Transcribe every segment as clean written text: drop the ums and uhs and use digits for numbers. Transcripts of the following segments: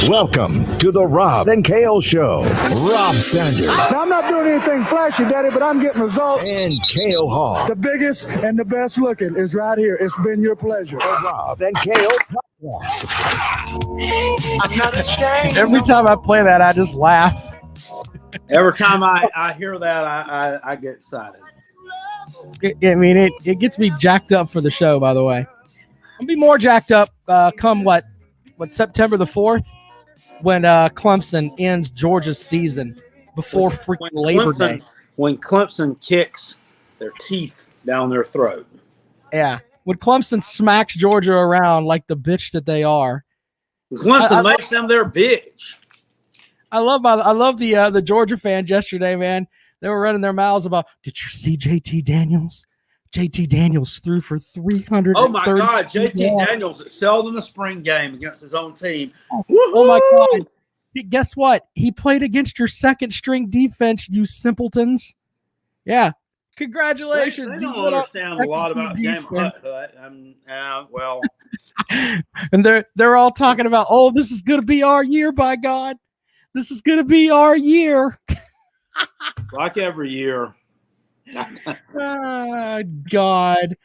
Welcome to the Rob and Kale Show. Rob Sanders. Now, I'm not doing anything flashy, Daddy, but I'm getting results. And Kale Hall. The biggest and the best looking is right here. It's been your pleasure. The Rob and Kale Podcast. I'm not ashamed. Every time I play that, I just laugh. Every time I hear that, I get excited. It gets me jacked up for the show, by the way. I'll be more jacked up come September the 4th when Clemson ends Georgia's season before freaking Labor Day. When Clemson kicks their teeth down their throat. Yeah. When Clemson smacks Georgia around like the bitch that they are. Clemson makes them their bitch. I love the Georgia fans yesterday, man. They were running their mouths about, did you see JT Daniels? JT Daniels threw for 330. Oh, my God. JT Daniels excelled in the spring game against his own team. Oh, my God. Guess what? He played against your second-string defense, you simpletons. Yeah. Congratulations. They don't understand a lot about the game of well. And they're all talking about, oh, this is going to be our year, by God. This is going to be our year. Like every year. God.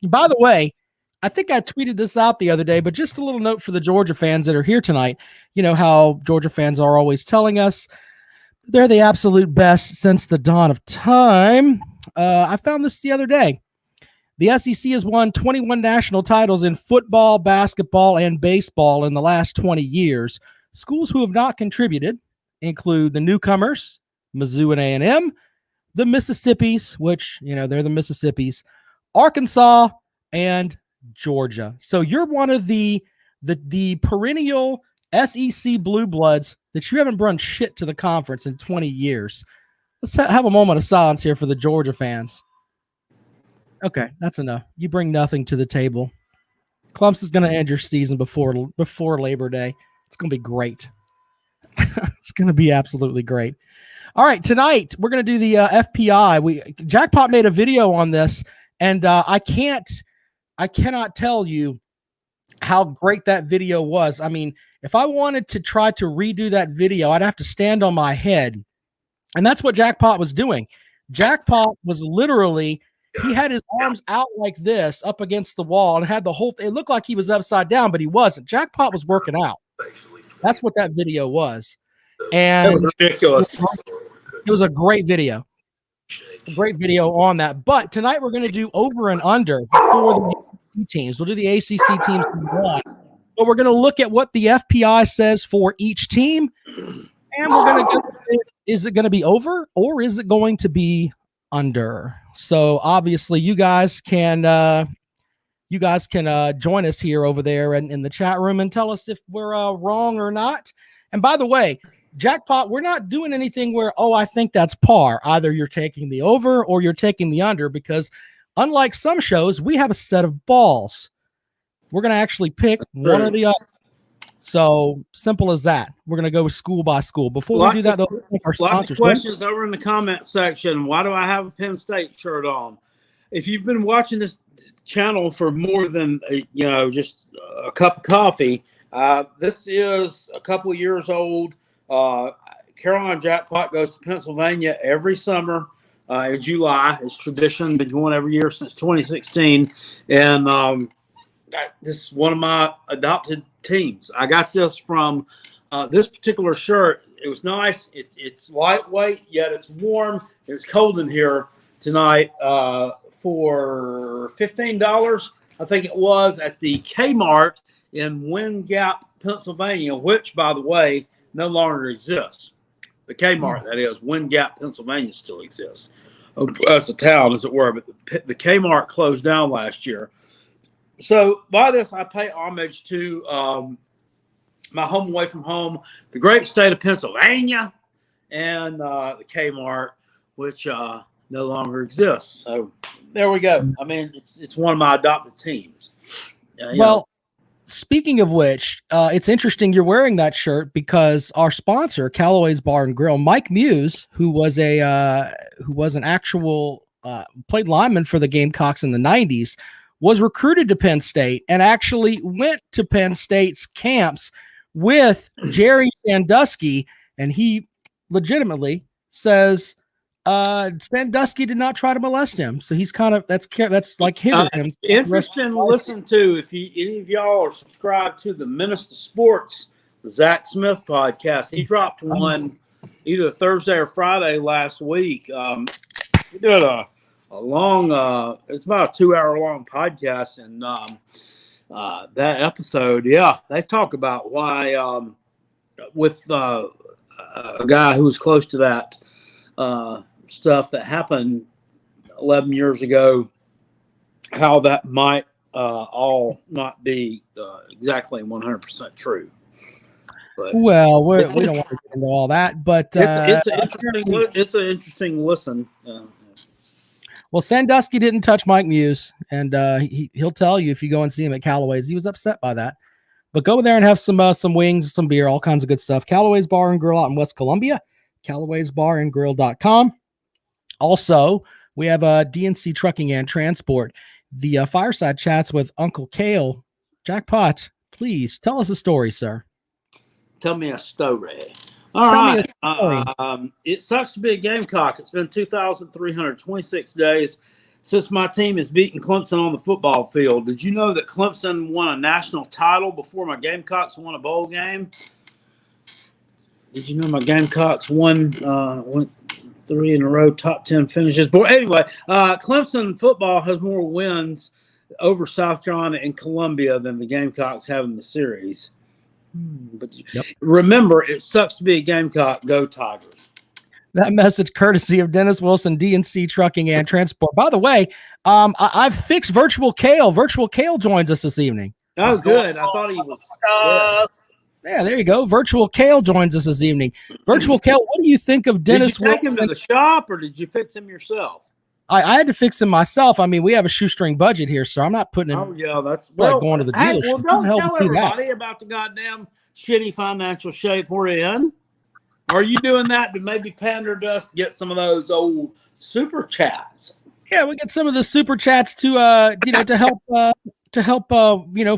By the way, I think I tweeted this out the other day, but just a little note for the Georgia fans that are here tonight. You know how Georgia fans are always telling us they're the absolute best since the dawn of time. I found this the other day. The SEC has won 21 national titles in football, basketball, and baseball in the last 20 years. Schools who have not contributed include the newcomers, Mizzou and A&M, the Mississippis, which, they're the Mississippis, Arkansas, and Georgia. So you're one of the perennial SEC blue bloods that you haven't run shit to the conference in 20 years. Let's have a moment of silence here for the Georgia fans. Okay, that's enough. You bring nothing to the table. Clemson's going to end your season before Labor Day. It's going to be great. It's going to be absolutely great. All right, tonight we're going to do the FPI. Jackpot made a video on this, and I cannot tell you how great that video was. I mean, if I wanted to try to redo that video, I'd have to stand on my head, and that's what Jackpot was doing. Jackpot was literally, he had his arms out like this up against the wall and had the whole thing. It looked like he was upside down, but he wasn't. Jackpot was working out. That's what that video was. And was ridiculous. It was a great video. A great video on that. But tonight we're going to do over and under for the ACC teams. We'll do the ACC teams. But we're going to look at what the FPI says for each team. And we're going to go, is it going to be over or is it going to be under? So obviously you guys can join us here over there in the chat room and tell us if we're wrong or not. And by the way, Jackpot, we're not doing anything where, I think that's par. Either you're taking the over or you're taking the under, because unlike some shows, we have a set of balls. We're going to actually pick one or the other. So simple as that. We're going to go school by school. Before we do that, though, our lots of questions over in the comment section. Why do I have a Penn State shirt on? If you've been watching this channel for more than just a cup of coffee, this is a couple years old. Carolina Jackpot goes to Pennsylvania every summer in July. It's tradition, been going every year since 2016. And this is one of my adopted teams. I got this from this particular shirt. It was nice. It's lightweight, yet it's warm. It's cold in here tonight for $15, I think it was, at the Kmart in Wind Gap, Pennsylvania, which, by the way, no longer exists. The Kmart, that is, Wind Gap, Pennsylvania, still exists. As a town, as it were, but the Kmart closed down last year. So by this, I pay homage to my home away from home, the great state of Pennsylvania, and the Kmart, which no longer exists. So there we go. I mean, it's one of my adopted teams. Speaking of which, it's interesting you're wearing that shirt because our sponsor, Callaway's Bar and Grill, Mike Muse, who was an actual played lineman for the Gamecocks in the 90s, was recruited to Penn State and actually went to Penn State's camps with Jerry Sandusky, and he legitimately says Sandusky did not try to molest him. So he's kind of that's like hindering him. Interesting to listen to if any of y'all are subscribed to the Minister Sports, the Zach Smith podcast. He dropped one either Thursday or Friday last week. He did a long, it's about a 2-hour long podcast, and that episode, they talk about why with a guy who was close to that stuff that happened 11 years ago, how that might all not be exactly 100% true. But well, we don't want to get into all that, but it's an interesting listen. Well, Sandusky didn't touch Mike Muse, and he'll tell you if you go and see him at Callaway's, he was upset by that. But go there and have some wings, some beer, all kinds of good stuff. Callaway's Bar and Grill out in West Columbia, Callaway'sBarandGrill.com. Also, we have DNC Trucking and Transport. The Fireside Chats with Uncle Kale. Jackpot, please tell us a story, sir. Tell me a story. All right. It sucks to be a Gamecock. It's been 2,326 days since my team has beaten Clemson on the football field. Did you know that Clemson won a national title before my Gamecocks won a bowl game? Did you know my Gamecocks won 3 in a row, top 10 finishes? But anyway, Clemson football has more wins over South Carolina and Columbia than the Gamecocks have in the series. But remember, it sucks to be a Gamecock. Go Tigers. That message courtesy of Dennis Wilson, DNC Trucking and Transport. By the way, I've fixed Virtual Kale. Virtual Kale joins us this evening. Oh, good. I thought he was. Yeah, there you go. Virtual Kale joins us this evening. Virtual Kale, what do you think of Dennis Wilson? Did you take him to the shop, or did you fix him yourself? I had to fix him myself. I mean, we have a shoestring budget here, so I'm not putting him. Oh yeah, that's going to the dealership. Well, don't tell everybody about the goddamn shitty financial shape we're in. Are you doing that to maybe pander to us to get some of those old super chats? Yeah, we get some of the super chats to help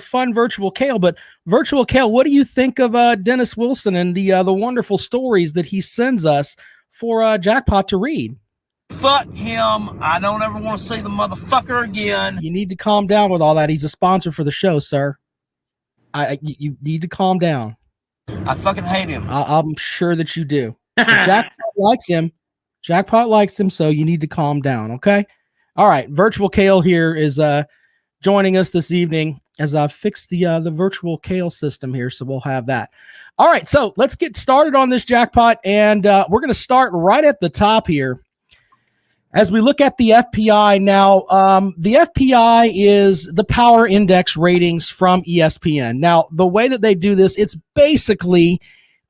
fund Virtual Kale. But Virtual Kale, what do you think of Dennis Wilson and the wonderful stories that he sends us for Jackpot to read? Fuck him. I don't ever want to see the motherfucker again. You need to calm down with all that. He's a sponsor for the show, sir. You need to calm down. I fucking hate him. I'm sure that you do. Jackpot likes him. Jackpot likes him, so you need to calm down, okay? All right, Virtual Kale here is joining us this evening as I've fixed the Virtual Kale system here, so we'll have that. All right, so let's get started on this Jackpot, and we're going to start right at the top here. As we look at the FPI now, the FPI is the power index ratings from ESPN. Now, the way that they do this, it's basically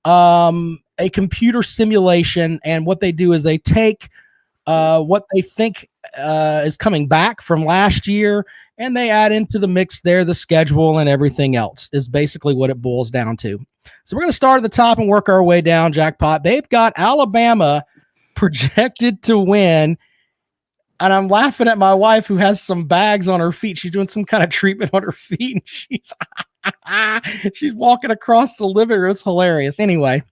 a computer simulation, and what they do is they take what they think is coming back from last year, and they add into the mix there the schedule and everything else is basically what it boils down to. So we're going to start at the top and work our way down, Jackpot. They've got Alabama projected to win. And I'm laughing at my wife who has some bags on her feet. She's doing some kind of treatment on her feet. And she's walking across the living room. It's hilarious. Anyway,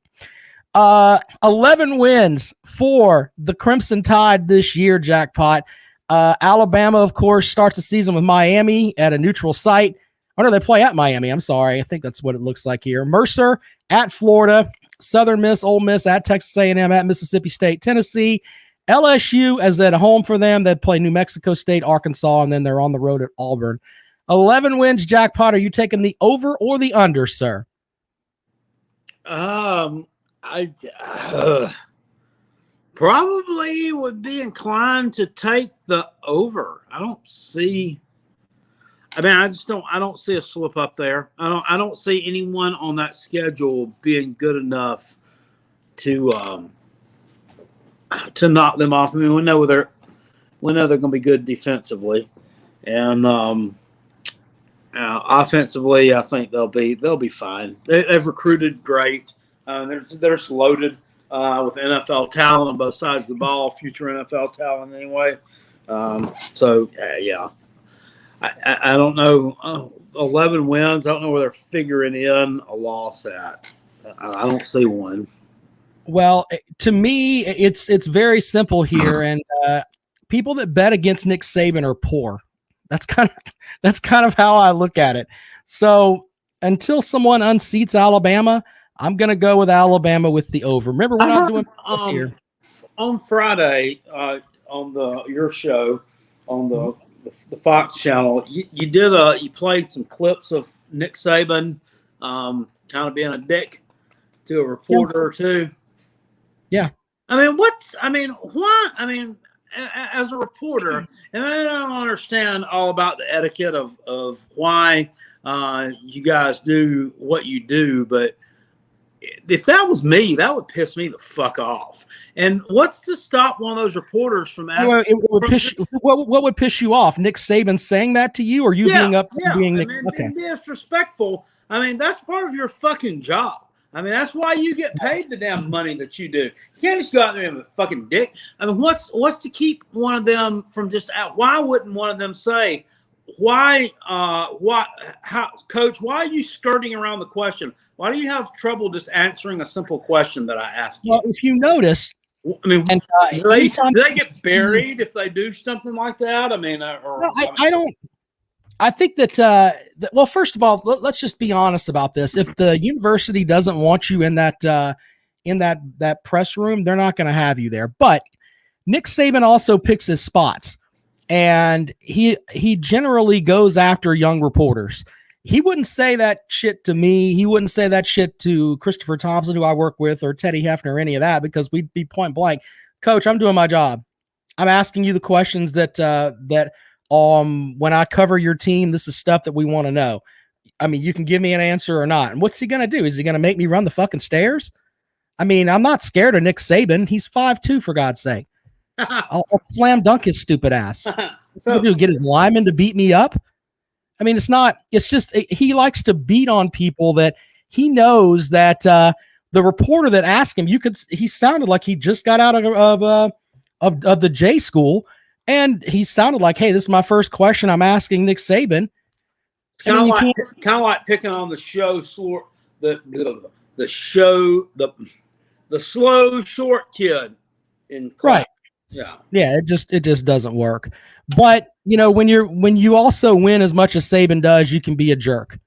11 wins for the Crimson Tide this year, Jackpot. Alabama, of course, starts the season with Miami at a neutral site. Oh, no, they play at Miami. I'm sorry. I think that's what it looks like here. Mercer at Florida. Southern Miss, Ole Miss at Texas A&M, at Mississippi State, Tennessee. LSU as at home for them. They'd play New Mexico State, Arkansas, and then they're on the road at Auburn. 11 wins, Jackpot. Are you taking the over or the under, sir? I probably would be inclined to take the over. I don't see a slip up there. I don't see anyone on that schedule being good enough to knock them off. I mean, we know they're going to be good defensively, and offensively, I think they'll be fine. They've recruited great. They're loaded with NFL talent on both sides of the ball, future NFL talent anyway. I don't know 11 wins. I don't know where they're figuring in a loss at. I don't see one. Well, to me, it's very simple here, and people that bet against Nick Saban are poor. That's kind of how I look at it. So until someone unseats Alabama, I'm going to go with Alabama with the over. Remember, we're not doing this here. On Friday, on your show, on the Fox channel, you played some clips of Nick Saban, kind of being a dick to a reporter or two. Yeah. I mean, why? I mean, as a reporter, and I don't understand all about the etiquette of why you guys do what you do, but if that was me, that would piss me the fuck off. And what's to stop one of those reporters from asking? What would piss you off? Nick Saban saying that to you, or you being being disrespectful? I mean, that's part of your fucking job. I mean, that's why you get paid the damn money that you do. You can't just go out there and be a fucking dick. I mean, what's to keep one of them from just out? Why wouldn't one of them say, Coach, why are you skirting around the question? Why do you have trouble just answering a simple question that I asked you? Well, if you notice, I mean, do they get buried if they do something like that? I mean, I don't. I think that, well, first of all, let's just be honest about this. If the university doesn't want you in that press room, they're not going to have you there. But Nick Saban also picks his spots, and he generally goes after young reporters. He wouldn't say that shit to me. He wouldn't say that shit to Christopher Thompson, who I work with, or Teddy Hefner, or any of that, because we'd be point blank. Coach, I'm doing my job. I'm asking you the questions that when I cover your team, this is stuff that we want to know. I mean, you can give me an answer or not. And what's he going to do? Is he going to make me run the fucking stairs? I mean, I'm not scared of Nick Saban. He's 5'2", for God's sake. I'll slam dunk his stupid ass. What's he do? Get his lineman to beat me up? I mean, it's just he likes to beat on people that he knows that the reporter that asked him, he sounded like he just got out of the J school. And he sounded like, "Hey, this is my first question I'm asking Nick Saban." Kind of like picking on the show, the slow short kid in class. Right. Yeah. It just doesn't work. But when you also win as much as Saban does, you can be a jerk,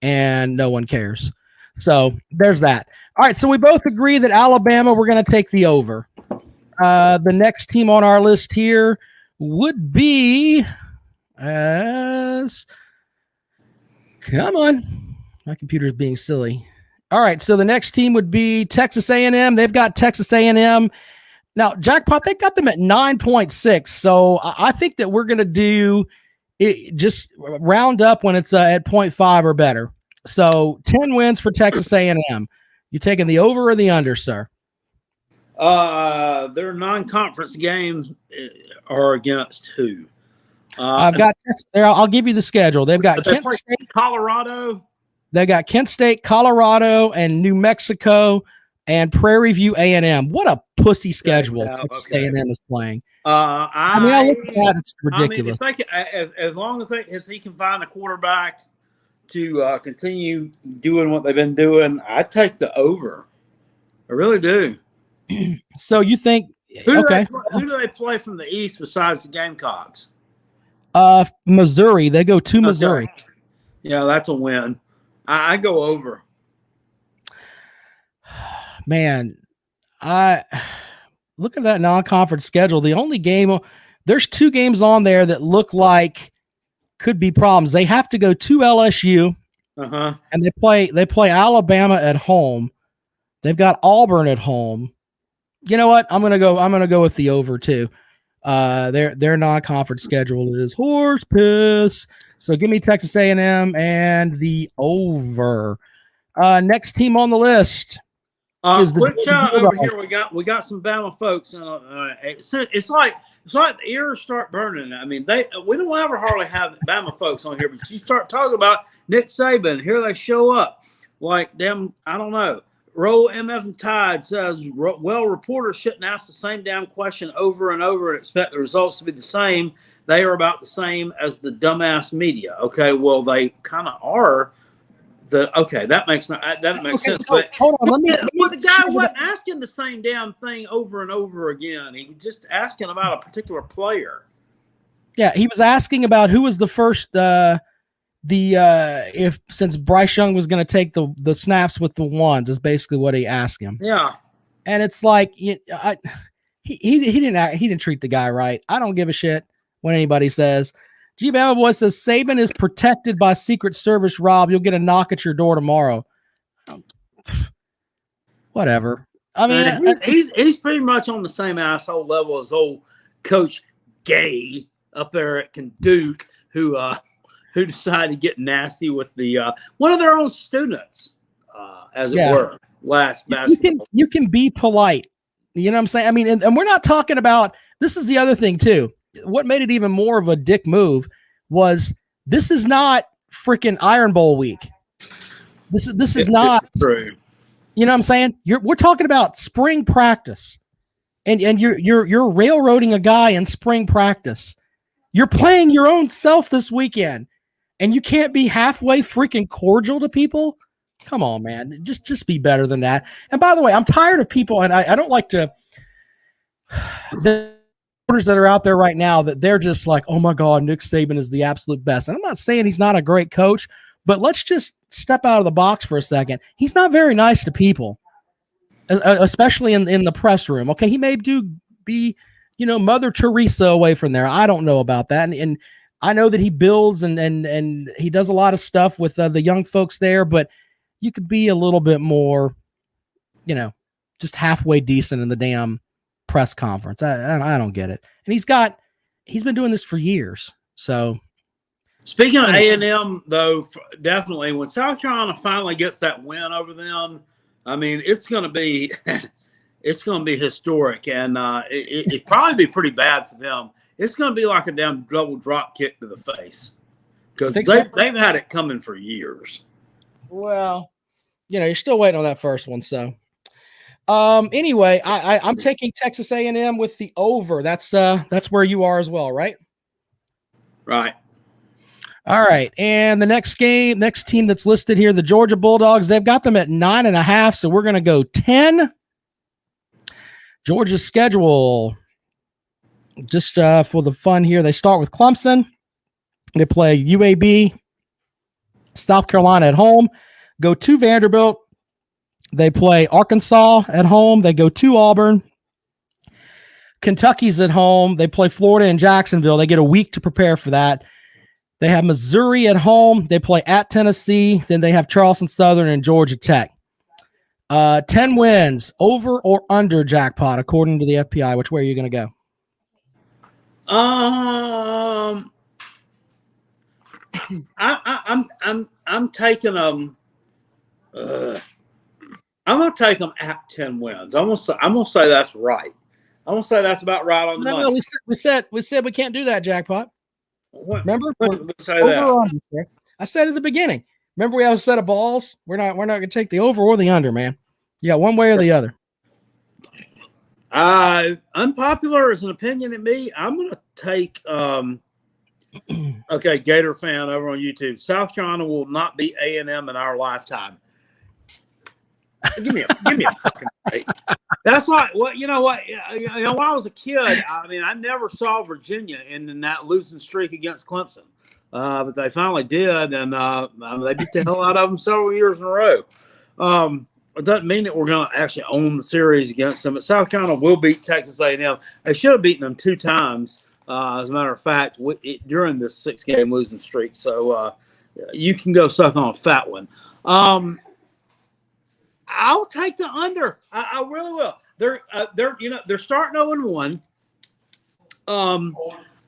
and no one cares. So there's that. All right. So we both agree that Alabama, we're going to take the over. The next team on our list here would be come on. My computer's being silly. All right, so the next team would be Texas A&M. They've got Texas A&M. Now, Jackpot, they got them at 9.6. So I think that we're going to do it, just round up when it's at 0.5 or better. So 10 wins for Texas A&M. You taking the over or the under, sir? Their non-conference games are against who? I've got there. I'll give you the schedule. They've got Kent State, Colorado. They got Kent State, Colorado, and New Mexico, and Prairie View A&M. What a pussy schedule Texas A&M is playing. I look at that; it's ridiculous. I mean, as long as he can find a quarterback to continue doing what they've been doing, I take the over. I really do. So you think who do they play from the East besides the Gamecocks? Missouri. They go to Missouri. Yeah, that's a win. I go over. Man, I look at that non-conference schedule. The only game, there's 2 games on there that look like could be problems. They have to go to LSU, and they play Alabama at home. They've got Auburn at home. You know what? I'm gonna go with the over too. Their non-conference schedule is horse piss. So give me Texas A&M and the over. Next team on the list is quick shout over here. We got some Bama folks. It's like the ears start burning. I mean, we don't ever hardly have Bama folks on here, but you start talking about Nick Saban, here they show up like them. I don't know. Roll MF and Tide says, well, reporters shouldn't ask the same damn question over and over and expect the results to be the same. they are about the same as the dumbass media. Okay, well they kind of are. That makes sense. So, But hold on, let me the guy wasn't asking the same damn thing over and over again. He was just asking about a particular player. Yeah, he was asking about who was the first. If since Bryce Young was going to take the snaps with the ones is basically what he asked him. Yeah, and it's like he didn't treat the guy right. I don't give a shit when anybody says. G Bama Boy says Saban is protected by Secret Service. Rob, you'll get a knock at your door tomorrow. Whatever. I mean, he's pretty much on the same asshole level as old Coach Gay up there at Duke, who decided to get nasty with the one of their own students, as it were, last basketball. You can be polite. You know what I'm saying? I mean, and we're not talking about. This is the other thing too. What made it even more of a dick move was this is not freaking Iron Bowl week. This is not true. You know what I'm saying? We're talking about spring practice, and you're railroading a guy in spring practice. You're playing your own self this weekend, and you can't be halfway freaking cordial to people. Come on, man. Just be better than that. And by the way, I'm tired of people, and I don't like to. The reporters that are out there right now that they're just like, oh my God, Nick Saban is the absolute best. And I'm not saying he's not a great coach, but let's just step out of the box for a second. He's not very nice to people, especially in the press room. Okay, he may be, Mother Teresa away from there. I don't know about that, and I know that he builds and he does a lot of stuff with the young folks there, but you could be a little bit more, just halfway decent in the damn press conference. I don't get it. And he's been doing this for years. So speaking of A&M though, definitely when South Carolina finally gets that win over them, I mean, it's going to be historic, and it'd probably be pretty bad for them. It's going to be like a damn double drop kick to the face because they've had it coming for years. Well, you're still waiting on that first one. So, anyway, I'm taking Texas A&M with the over. That's where you are as well, right? Right. All right. And the next team that's listed here, the Georgia Bulldogs, they've got them at 9.5. So we're going to go 10. Georgia's schedule, just for the fun here, they start with Clemson. They play UAB, South Carolina at home, go to Vanderbilt. They play Arkansas at home. They go to Auburn. Kentucky's at home. They play Florida and Jacksonville. They get a week to prepare for that. They have Missouri at home. They play at Tennessee. Then they have Charleston Southern and Georgia Tech. 10 wins, over or under jackpot, according to the FPI. Which way are you going to go? I'm taking them. I'm gonna take them at 10 wins. I'm gonna say that's right. I'm gonna say that's about right on the money. No, we said we can't do that jackpot. Remember? Say that. I said at the beginning. Remember, we have a set of balls. We're not gonna take the over or the under, man. You got one way or the other. Unpopular as an opinion in me. I'm gonna take. Okay, Gator fan over on YouTube. South Carolina will not be A&M in our lifetime. Give me a fucking break. That's like what when I was a kid. I mean, I never saw Virginia in that losing streak against Clemson, but they finally did, and they beat the hell out of them several years in a row. It doesn't mean that we're going to actually own the series against them. But South Carolina will beat Texas A&M. They should have beaten them 2 times, as a matter of fact, during this 6-game losing streak. So you can go suck on a fat one. I'll take the under. I really will. They're starting 0-1.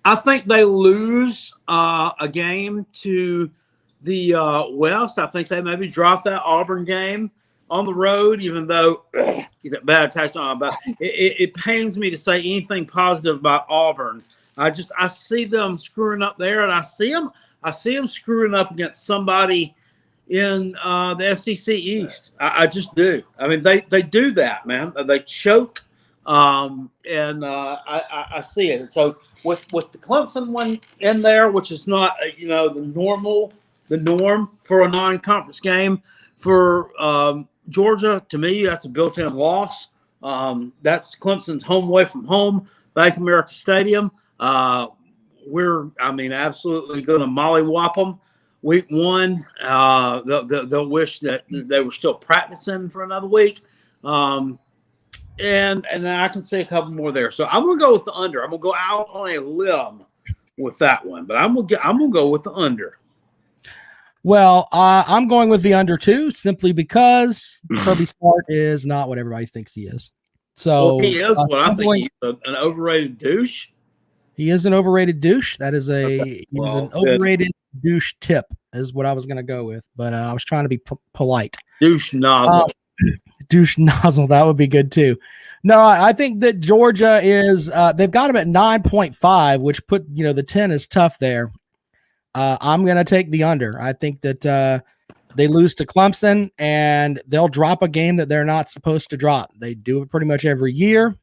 I think they lose a game to the West. I think they maybe drop that Auburn game on the road, even though that bad taste on. But it pains me to say anything positive about Auburn. I see them screwing up there, and I see them screwing up against somebody in the SEC East. I just do. I mean, they do that, man. They choke I see it. And so with the Clemson one in there, which is not the norm for a non-conference game for Georgia, to me that's a built-in loss. That's Clemson's home away from home, Bank of America Stadium. We're absolutely going to mollywop them. Week 1, they'll wish that they were still practicing for another week. And I can say a couple more there. So I'm gonna go with the under. I'm gonna go out on a limb with that one, but I'm gonna go with the under. Well, I'm going with the under too, simply because Kirby Smart is not what everybody thinks he is. So he is what I think he's an overrated douche. He is an overrated douche. That is he's an overrated douche tip is what I was gonna go with, but I was trying to be polite. Douche nozzle. Douche nozzle. That would be good too. No, I think that Georgia is, they've got them at 9.5, which put, the 10 is tough there. I'm going to take the under. I think that they lose to Clemson and they'll drop a game that they're not supposed to drop. They do it pretty much every year.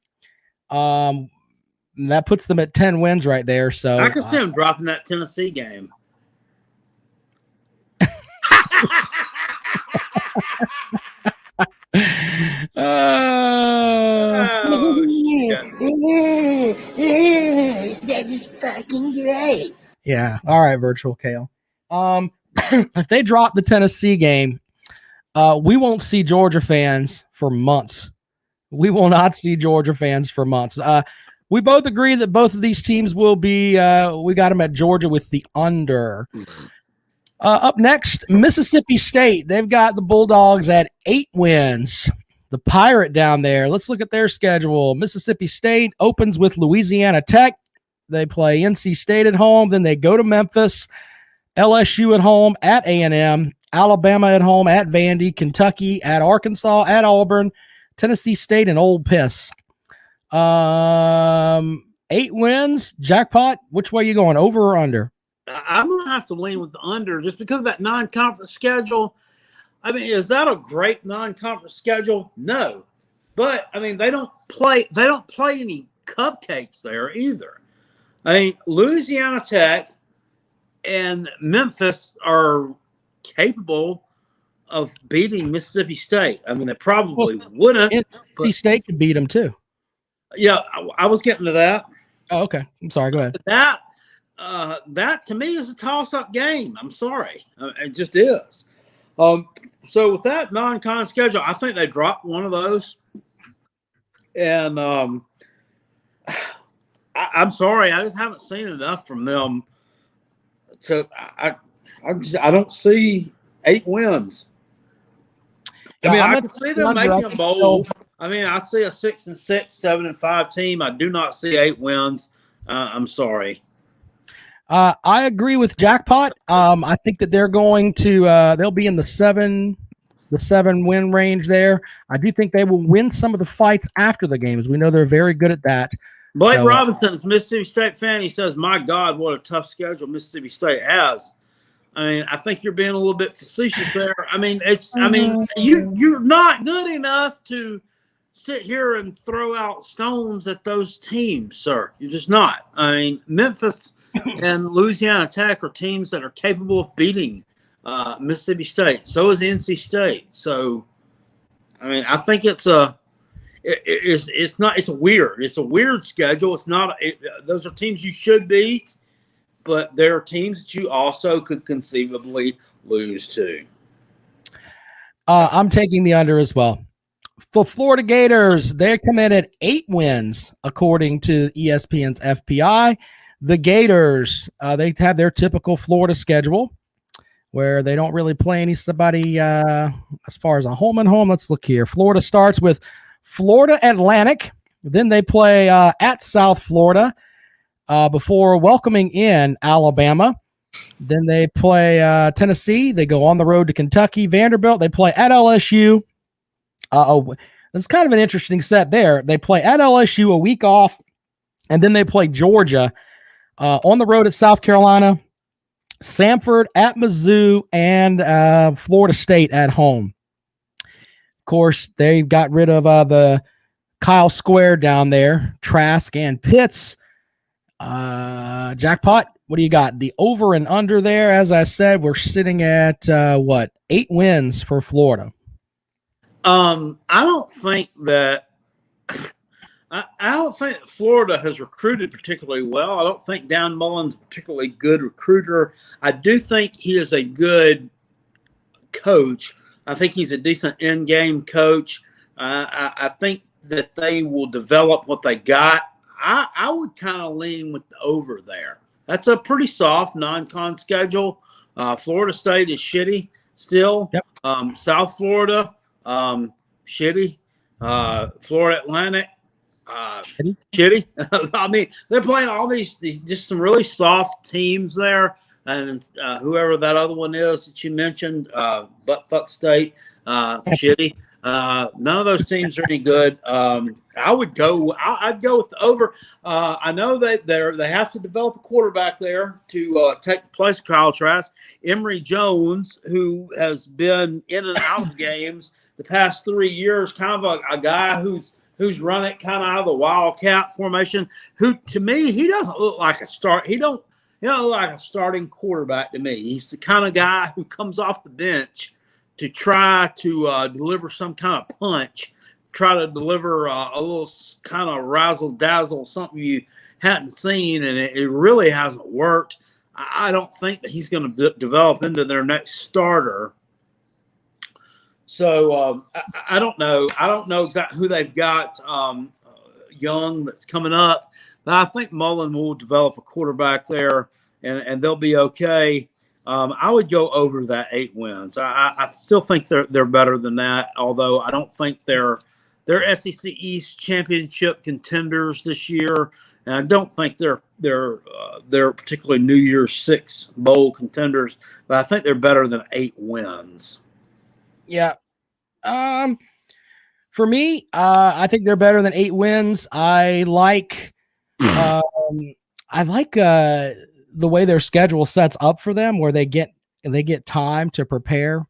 That puts them at 10 wins right there. So I can see them dropping that Tennessee game. That is fucking great. Yeah. All right, Virtual Kale. If they drop the Tennessee game, we won't see Georgia fans for months. We will not see Georgia fans for months. We both agree that both of these teams will be, we got them at Georgia with the under. Up next, Mississippi State. They've got the Bulldogs at 8 wins. The Pirate down there. Let's look at their schedule. Mississippi State opens with Louisiana Tech. They play NC State at home. Then they go to Memphis, LSU at home, at A&M, Alabama at home, at Vandy, Kentucky, at Arkansas, at Auburn, Tennessee State, and Ole Miss. 8 wins, jackpot. Which way are you going, over or under? I'm going to have to lean with the under just because of that non-conference schedule. Is that a great non-conference schedule? No. But, they don't play any cupcakes there either. Louisiana Tech and Memphis are capable of beating Mississippi State. They probably wouldn't. NC State could beat them too. Yeah, I was getting to that. Oh, okay. I'm sorry. Go ahead. That to me is a toss-up game. I'm sorry. It just is. So with that non-con schedule, I think they dropped one of those. And I'm sorry, I just haven't seen enough from them. I don't see 8 wins. I can see them making a bowl. I see a 6-6, 7-5 team. I do not see 8 wins. I'm sorry. I agree with Jackpot. I think that they're going to they'll be in the 7 win range there. I do think they will win some of the fights after the games. We know they're very good at that. Blake Robinson is a Mississippi State fan. He says, "My God, what a tough schedule Mississippi State has." I think you're being a little bit facetious there. You're not good enough to sit here and throw out stones at those teams, sir. You're just not. Memphis and Louisiana Tech are teams that are capable of beating Mississippi State. So is NC State. So, I think it's a weird schedule. It's not. Those are teams you should beat, but there are teams that you also could conceivably lose to. I'm taking the under as well. For Florida Gators, they come in at 8 wins according to ESPN's FPI. The Gators, they have their typical Florida schedule where they don't really play anybody as far as a home and home. Let's look here. Florida starts with Florida Atlantic. Then they play at South Florida before welcoming in Alabama. Then they play Tennessee. They go on the road to Kentucky, Vanderbilt. They play at LSU. It's kind of an interesting set there. They play at LSU a week off, and then they play Georgia on the road at South Carolina, Samford at Mizzou, and Florida State at home. Of course, they got rid of the Kyle Square down there, Trask and Pitts. Jackpot, what do you got? The over and under there, as I said, we're sitting at 8 wins for Florida. I don't think that I don't think Florida has recruited particularly well. I don't think Dan Mullen's a particularly good recruiter. I do think he is a good coach. I think he's a decent in-game coach. I think that they will develop what they got. I would kind of lean with the over there. That's a pretty soft non-con schedule. Florida State is shitty still. Yep. South Florida, shitty. Florida Atlantic, shitty. I mean, they're playing all these just some really soft teams there. And whoever that other one is that you mentioned, Buttfuck State, shitty. None of those teams are any good. I'd go with the over. I know that they have to develop a quarterback there to take the place of Kyle Trask. Emory Jones, who has been in and out of games the past 3 years, kind of a guy who's run it kind of out of the Wildcat formation. Who to me, he doesn't look like a start. He don't look like a starting quarterback to me. He's the kind of guy who comes off the bench to try to deliver some kind of punch, try to deliver a little kind of razzle-dazzle, something you hadn't seen, and it really hasn't worked. I don't think that he's going to develop into their next starter. So I don't know. I don't know exactly who they've got young that's coming up, but I think Mullen will develop a quarterback there, and they'll be okay. I would go over that 8 wins. I still think they're better than that, although I don't think they're SEC East championship contenders this year, and I don't think they're particularly New Year's Six bowl contenders. But I think they're better than 8 wins. Yeah. For me, I think they're better than 8 wins. I like the way their schedule sets up for them, where they get time to prepare.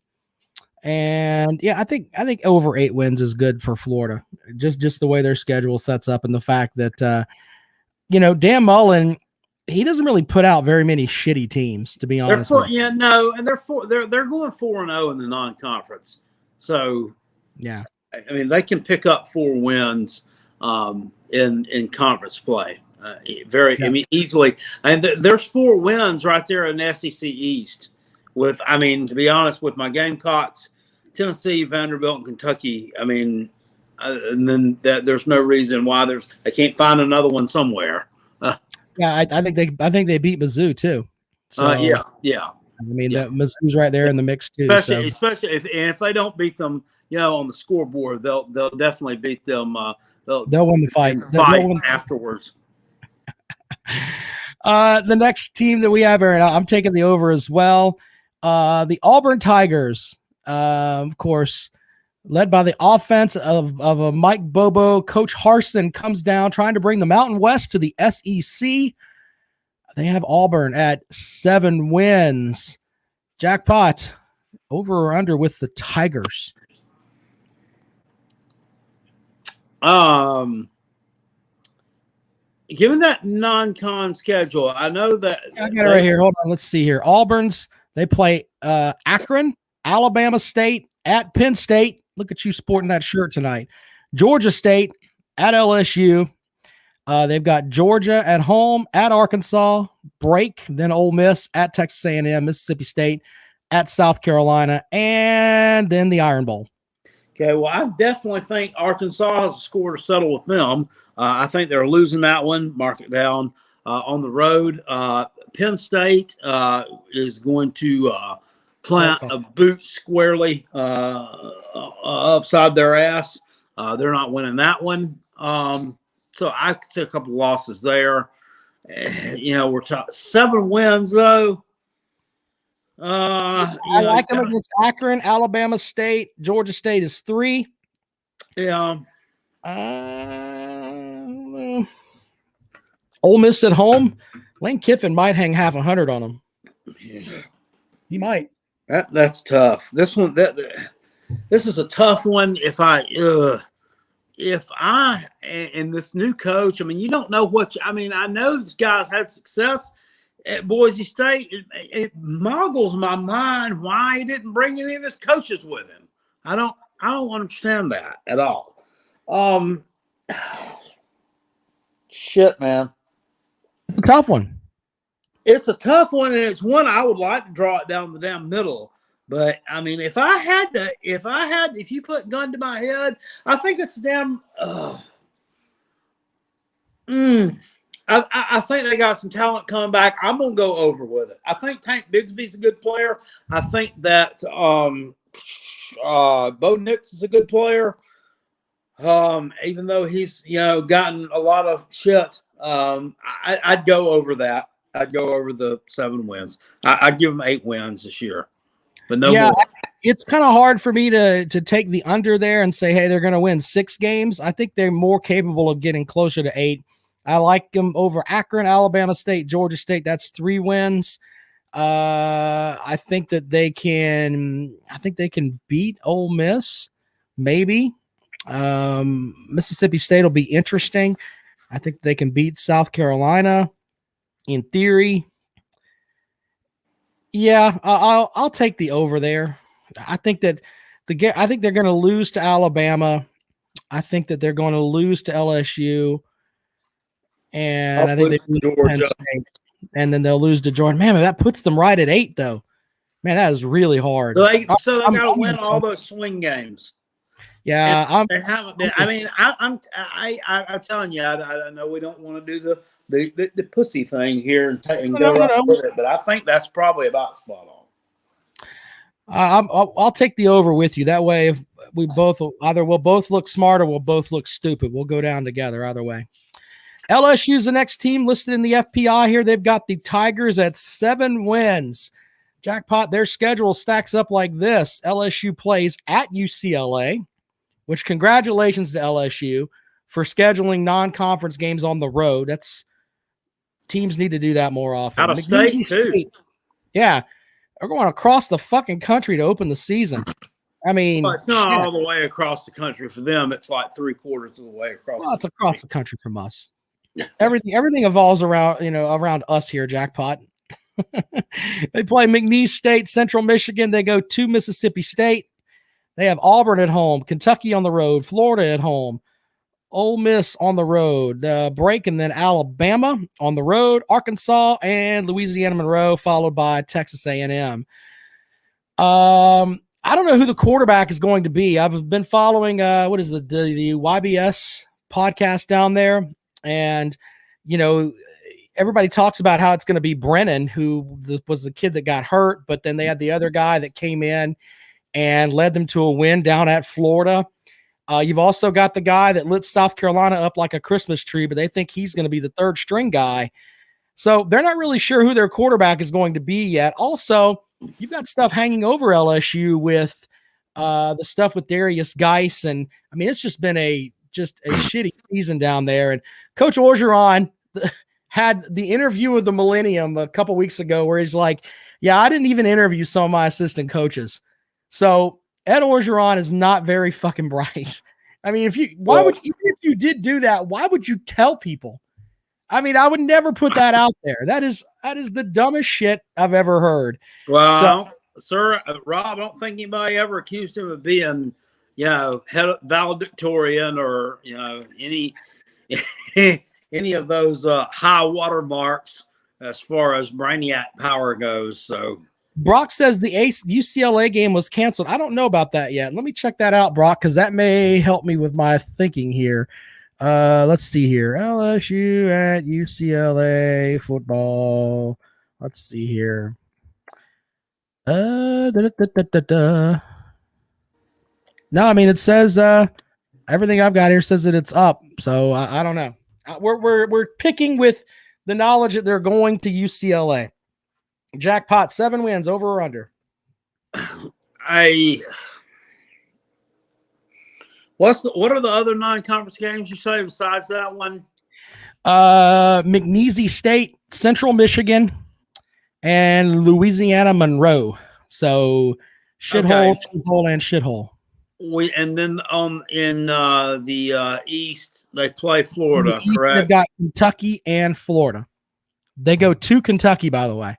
And yeah, I think over 8 wins is good for Florida. Just the way their schedule sets up, and the fact that Dan Mullen, he doesn't really put out very many shitty teams, to be honest. And they're going 4-0 in the non-conference. So yeah, I mean, they can pick up 4 wins in conference play. I mean, easily. And there's 4 wins right there in the SEC East. To be honest, with my Gamecocks, Tennessee, Vanderbilt, and Kentucky. I mean, and then there's no reason why they can't find another one somewhere. Yeah, I think they beat Mizzou too. So, yeah. I mean, that Mizzou's right there in the mix too. Especially if they don't beat them, on the scoreboard, they'll definitely beat them. They'll win the fight. They'll win afterwards. The next team that we have, Aaron, I'm taking the over as well. The Auburn Tigers, of course, led by the offense of a Mike Bobo. Coach Harsin comes down trying to bring the Mountain West to the SEC. They have Auburn at 7 wins. Jackpot, over or under with the Tigers? Given that non-con schedule, I know that I got it right here. Hold on, let's see here. Auburn's, they play Akron, Alabama State, at Penn State. Look at you sporting that shirt tonight. Georgia State, at LSU. They've got Georgia at home, at Arkansas, break, then Ole Miss, at Texas A&M, Mississippi State, at South Carolina, and then the Iron Bowl. Okay, well, I definitely think Arkansas has a score to settle with them. I think they're losing that one. Mark it down on the road. Penn State is going to plant a boot squarely upside their ass. They're not winning that one. So I could see a couple of losses there. We're talking 7 wins, though. I like them against Akron, Alabama State. Georgia State is 3. Yeah. Ole Miss at home. Lane Kiffin might hang half 100 on them. He might. That's tough. This is a tough one. If I if I and this new coach, I mean, you don't know I mean, I know this guy's had success at Boise State. It moggles my mind why he didn't bring any of his coaches with him. I don't understand that at all. Shit, man. It's a tough one. It's a tough one, and it's one I would like to draw it down the damn middle. But I mean, if you put a gun to my head, I think it's damn. I think they got some talent coming back. I'm gonna go over with it. I think Tank Bigsby's a good player. I think that Bo Nix is a good player. Even though he's gotten a lot of shit, I'd go over that. I'd go over the 7 wins. I'd give them 8 wins this year, but no more. It's kind of hard for me to take the under there and say, hey, they're going to win 6 games. I think they're more capable of getting closer to 8. I like them over Akron, Alabama State, Georgia State. That's 3 wins. I think that they can beat Ole Miss, maybe. Mississippi State will be interesting. I think they can beat South Carolina in theory. Yeah, I'll take the over there. I think that they're going to lose to Alabama. I think that they're going to lose to LSU, and I think they lose to Georgia, and then they'll lose to Georgia. Man, that puts them right at 8, though. Man, that is really hard. So they got to win all those swing games. Yeah, they haven't been. I mean, I'm telling you, I know we don't want to do the pussy thing here and go right with it, but I think that's probably about spot on. I'll take the over with you. That way, if we'll both look smart or we'll both look stupid. We'll go down together either way. LSU's the next team listed in the FPI here. They've got the Tigers at 7 wins. Jackpot, their schedule stacks up like this. LSU plays at UCLA, which congratulations to LSU for scheduling non-conference games on the road. Teams need to do that more often. Out of state, too. Yeah. They're going across the fucking country to open the season. I mean, it's not all the way across the country for them. It's like 3/4 of the way across. Well, it's across the country from us. Everything evolves around us here, Jackpot. They play McNeese State, Central Michigan. They go to Mississippi State. They have Auburn at home, Kentucky on the road, Florida at home, Ole Miss on the road, break, and then Alabama on the road, Arkansas and Louisiana Monroe, followed by Texas A&M. I don't know who the quarterback is going to be. I've been following the YBS podcast down there, and everybody talks about how it's going to be Brennan, who was the kid that got hurt, but then they had the other guy that came in and led them to a win down at Florida. You've also got the guy that lit South Carolina up like a Christmas tree, but they think he's going to be the 3rd string guy. So they're not really sure who their quarterback is going to be yet. Also, you've got stuff hanging over LSU with the stuff with Darius Geis. And I mean, it's just been a shitty season down there. And Coach Orgeron had the interview with the Millennium a couple weeks ago where he's like, yeah, I didn't even interview some of my assistant coaches. So Ed Orgeron is not very fucking bright. I mean, if you did do that, why would you tell people? I mean, I would never put that out there. That is the dumbest shit I've ever heard. Well, sir, Rob, I don't think anybody ever accused him of being, valedictorian or any of those high water marks as far as brainiac power goes. So. Brock says the UCLA game was canceled. I don't know about that yet. Let me check that out, Brock, because that may help me with my thinking here. Let's see here. LSU at UCLA football. Let's see here. No, I mean, it says everything I've got here says that it's up. So I don't know. We're picking with the knowledge that they're going to UCLA. Jackpot, 7 wins, over or under? What are the other non-conference games you say besides that one? McNeese State, Central Michigan, and Louisiana Monroe. So shithole, and shithole. And then in the East they play In the Florida, East, correct? they've got Kentucky and Florida. They go to Kentucky, by the way.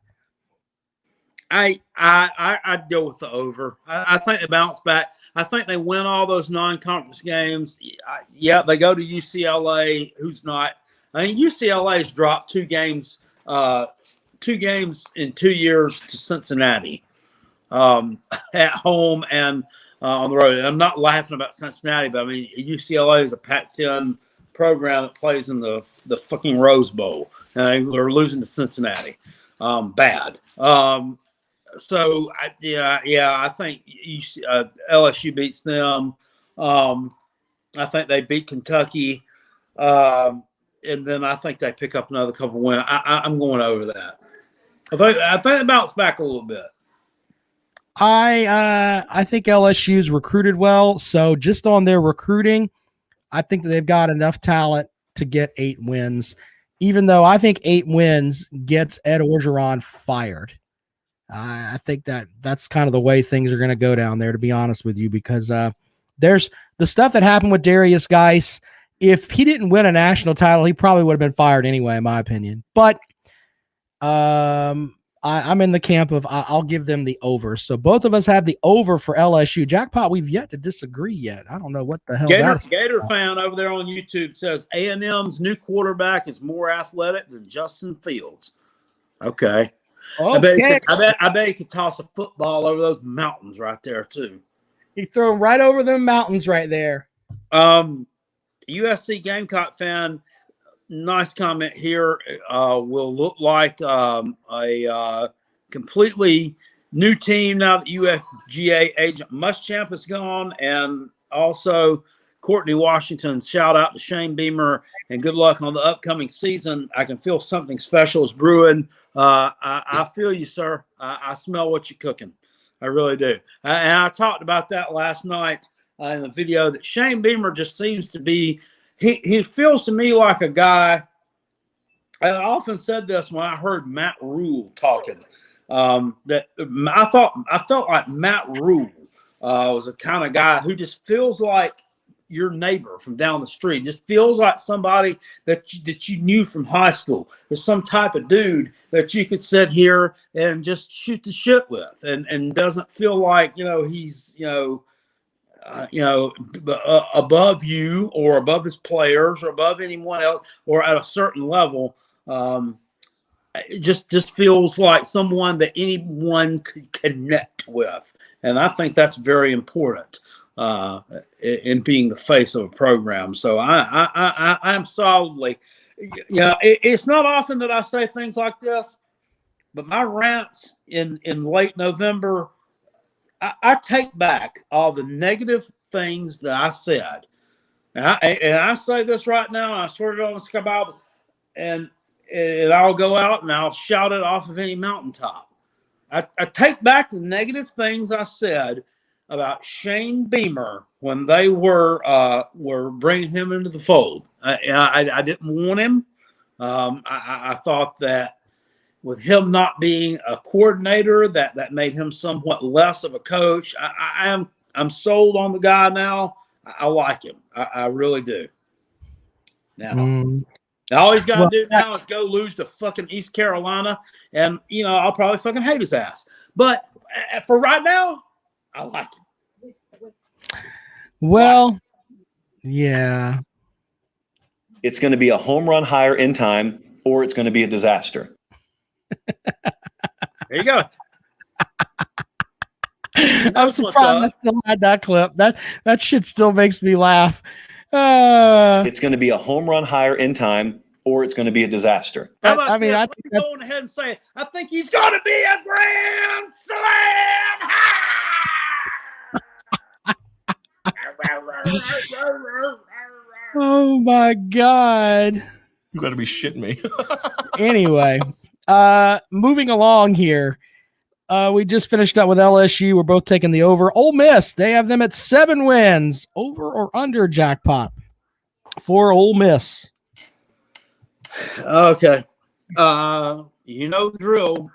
I'd go with the over. I think they bounce back. I think they win all those non-conference games. Yeah, they go to UCLA, who's not. I mean, UCLA's dropped 2 games in 2 years to Cincinnati, at home and on the road. And I'm not laughing about Cincinnati, but I mean UCLA is a Pac-10 program that plays in the fucking Rose Bowl, and they're losing to Cincinnati. Bad. So I think LSU beats them. I think they beat Kentucky, and then I think they pick up another couple wins. I'm going over that. I think they bounce back a little bit. I think LSU's recruited well, so just on their recruiting, I think that they've got enough talent to get 8 wins. Even though I think 8 wins gets Ed Orgeron fired. I think that's kind of the way things are going to go down there, to be honest with you, because there's the stuff that happened with Darius Geis. If he didn't win a national title, he probably would have been fired anyway, in my opinion. But I'm in the camp of I'll give them the over. So both of us have the over for LSU. Jackpot, we've yet to disagree yet. I don't know what the hell Gator fan over there on YouTube says A&M's new quarterback is more athletic than Justin Fields. Okay. I bet he could toss a football over those mountains right there too. He threw him right over them mountains right there. USC Gamecock fan, nice comment here. Will look like a completely new team now that UFGA agent Muschamp is gone, and also Courtney Washington. Shout out to Shane Beamer and good luck on the upcoming season. I can feel something special is brewing. I feel you, sir. I smell what you're cooking. I really do. And I talked about that last night in the video that Shane Beamer just seems to be, he feels to me like a guy. I often said this when I heard Matt Rule talking, that I felt like Matt Rule was a kind of guy who just feels like your neighbor from down the street. Just feels like somebody that you knew from high school. There's some type of dude that you could sit here and just shoot the shit with, and doesn't feel like he's above you or above his players or above anyone else or at a certain level. It just feels like someone that anyone could connect with, and I think that's very important in being the face of a program. So I'm solidly, it's not often that I say things like this, but my rants in late November, I take back all the negative things that I said, and I say this right now. I swear it on the Sky Bibles, and I'll go out and I'll shout it off of any mountaintop. I take back the negative things I said about Shane Beamer when they were bringing him into the fold. I didn't want him. I thought that with him not being a coordinator, that made him somewhat less of a coach. I'm sold on the guy now. I like him. I really do. Now, all he's got to do now is go lose to fucking East Carolina, and I'll probably fucking hate his ass. But for right now, I like him. Well, yeah. It's going to be a home run hire in time, or it's going to be a disaster. There you go. I'm surprised I still had that clip. That shit still makes me laugh. It's going to be a home run hire in time, or it's going to be a disaster. I think going ahead and say it. I think he's going to be a grand slam. Oh my God. You got to be shitting me. Anyway, moving along here. We just finished up with LSU. We're both taking the over. Ole Miss, they have them at 7 wins. Over or under, Jackpot for Ole Miss? Okay. The drill.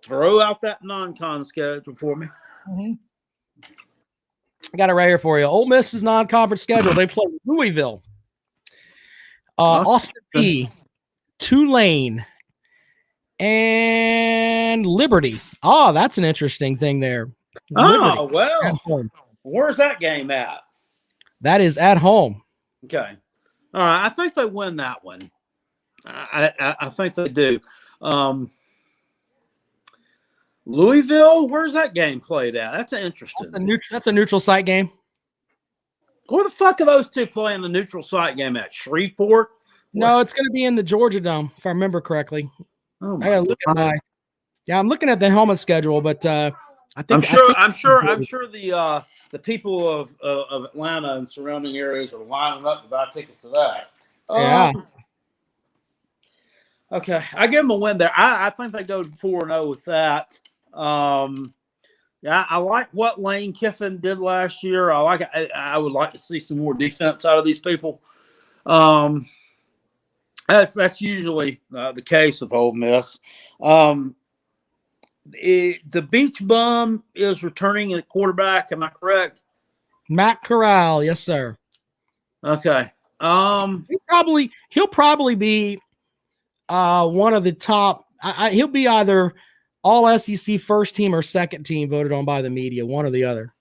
Throw out that non-con schedule for me. I got it right here for you. Ole Miss's non-conference schedule. They play Louisville, Austin P, Tulane, and Liberty. Oh, that's an interesting thing there. Oh, Liberty well, where's that game at? That is at home. Okay. All right. I think they win that one. I think they do. Louisville, where's that game played at? That's interesting. That's a neutral site game. Where the fuck are those two playing the neutral site game at? Shreveport? No, it's going to be in the Georgia Dome, if I remember correctly. Oh, I gotta look at I'm looking at the helmet schedule, but I think I'm sure the people of Atlanta and surrounding areas are lining up to buy tickets to that. Yeah. Okay, I give them a win there. I think they go 4-0 with that. Yeah, I like what Lane Kiffin did last year. I would like to see some more defense out of these people. That's usually the case with Ole Miss. The Beach Bum is returning at quarterback. Am I correct? Matt Corral, yes, sir. Okay. He'll probably be one of the top. He'll be either all SEC first team or second team voted on by the media, one or the other.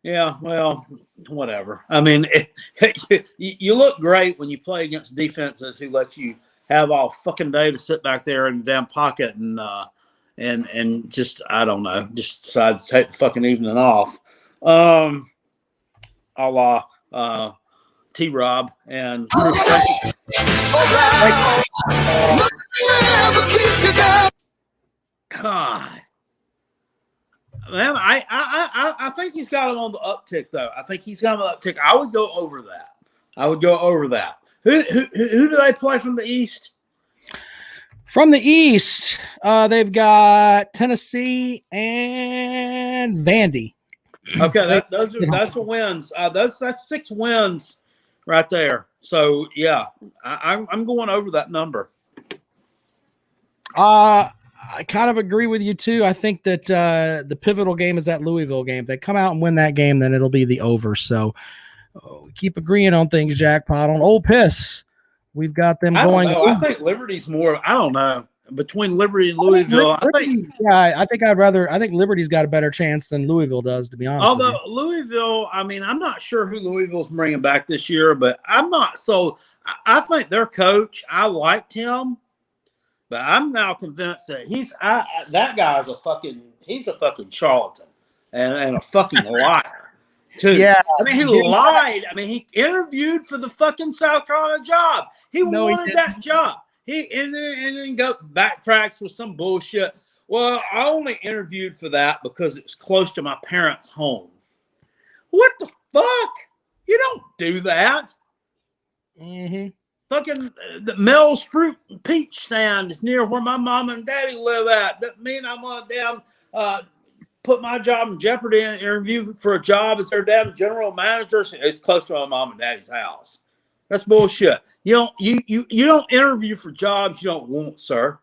Yeah, well, whatever. I mean, you look great when you play against defenses who let you have all fucking day to sit back there in the damn pocket and just, I don't know, just decide to take the fucking evening off. A la T-Rob and God. Man, I think he's got him on the uptick, though. I think he's got him on the uptick. I would go over that. Who do they play from the East? From the East, they've got Tennessee and Vandy. Okay, that's the wins. That's 6 wins right there. So yeah, I'm going over that number. I kind of agree with you too. I think that the pivotal game is that Louisville game. If they come out and win that game, then it'll be the over. So keep agreeing on things, Jackpot. On Ole Piss, we've got them going. I think Liberty's more. I don't know. Between Liberty and Louisville, I think Liberty's got a better chance than Louisville does, to be honest. Although Louisville, I mean, I'm not sure who Louisville's bringing back this year, but I'm not. So I think their coach, I liked him, but I'm now convinced that that guy's a fucking charlatan and a fucking liar too. Yeah, I mean, he lied. I mean, he interviewed for the fucking South Carolina job. He wanted that job. He and then go backtracks with some bullshit. Well, I only interviewed for that because it was close to my parents' home. What the fuck? You don't do that. Mm-hmm. Fucking the Mel's Fruit and Peach stand is near where my mom and daddy live at. That mean I'm gonna damn put my job in jeopardy and interview for a job as their damn general manager. It's close to my mom and daddy's house. That's bullshit. You don't interview for jobs you don't want, sir.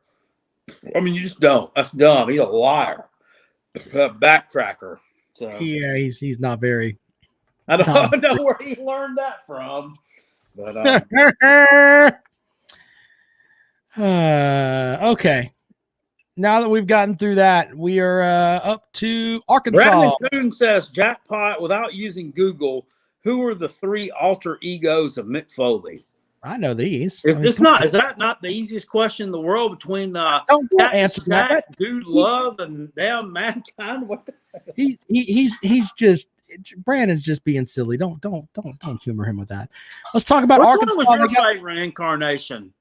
I mean, you just don't. That's dumb. He's a liar, a backtracker. So yeah, he's not very. I don't know where he learned that from, but okay. Now that we've gotten through that, we are up to Arkansas. Brandon Coon says, Jackpot, without using Google, who are the 3 alter egos of Mick Foley? I know these. Is that not the easiest question in the world between don't answer that. Dude Love and damn Mankind? What the he's just Brandon's just being silly. Don't humor him with that. Let's talk about Arkansas. What was your favorite incarnation?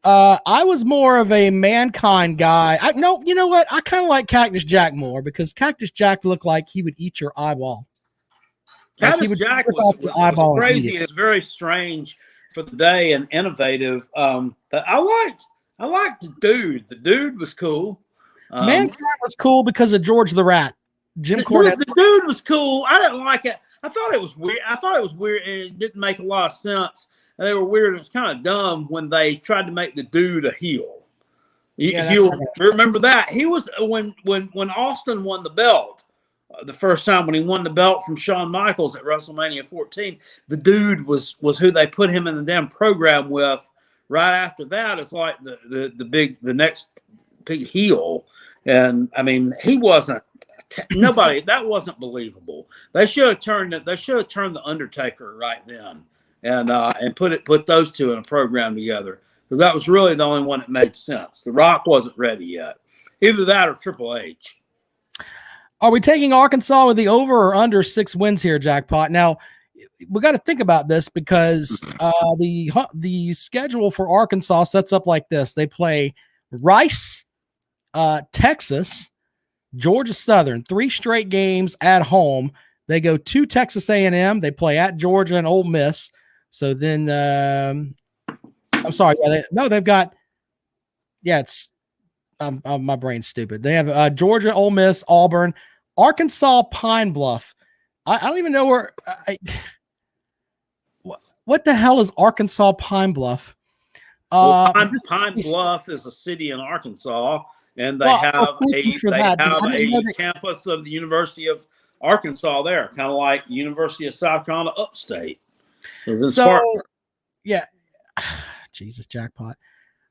I was more of a Mankind guy. You know what? I kind of like Cactus Jack more because Cactus Jack looked like he would eat your eyeball. Cactus Jack was crazy. It's very strange for the day and innovative. But I liked the dude. The dude was cool. Mankind was cool because of George the Rat. Jim Cornette. The dude was cool. I didn't like it. I thought it was weird. And it didn't make a lot of sense. And they were weird. It was kind of dumb when they tried to make the dude a heel. If you remember that, he was when Austin won the belt. the first time when he won the belt from Shawn Michaels at WrestleMania 14. The dude was who they put him in the damn program with. Right after that, it's like the next big heel, and I mean he wasn't nobody. That wasn't believable. They should have turned the Undertaker right then, and put those two in a program together, because that was really the only one that made sense. The Rock wasn't ready yet. Either that or Triple H. Are we taking Arkansas with the over or under 6 wins here, Jackpot? Now, we got to think about this, because the schedule for Arkansas sets up like this. They play Rice, Texas, Georgia Southern, 3 straight games at home. They go to Texas A&M. They play at Georgia and Ole Miss. So then, I'm sorry. They've got, it's, my brain's stupid. They have Georgia, Ole Miss, Auburn, Arkansas, Pine Bluff. I don't even know where. What the hell is Arkansas Pine Bluff? Pine Bluff is a city in Arkansas, and they have a campus of the University of Arkansas there, kind of like University of South Carolina upstate. Yeah. Jesus, Jackpot.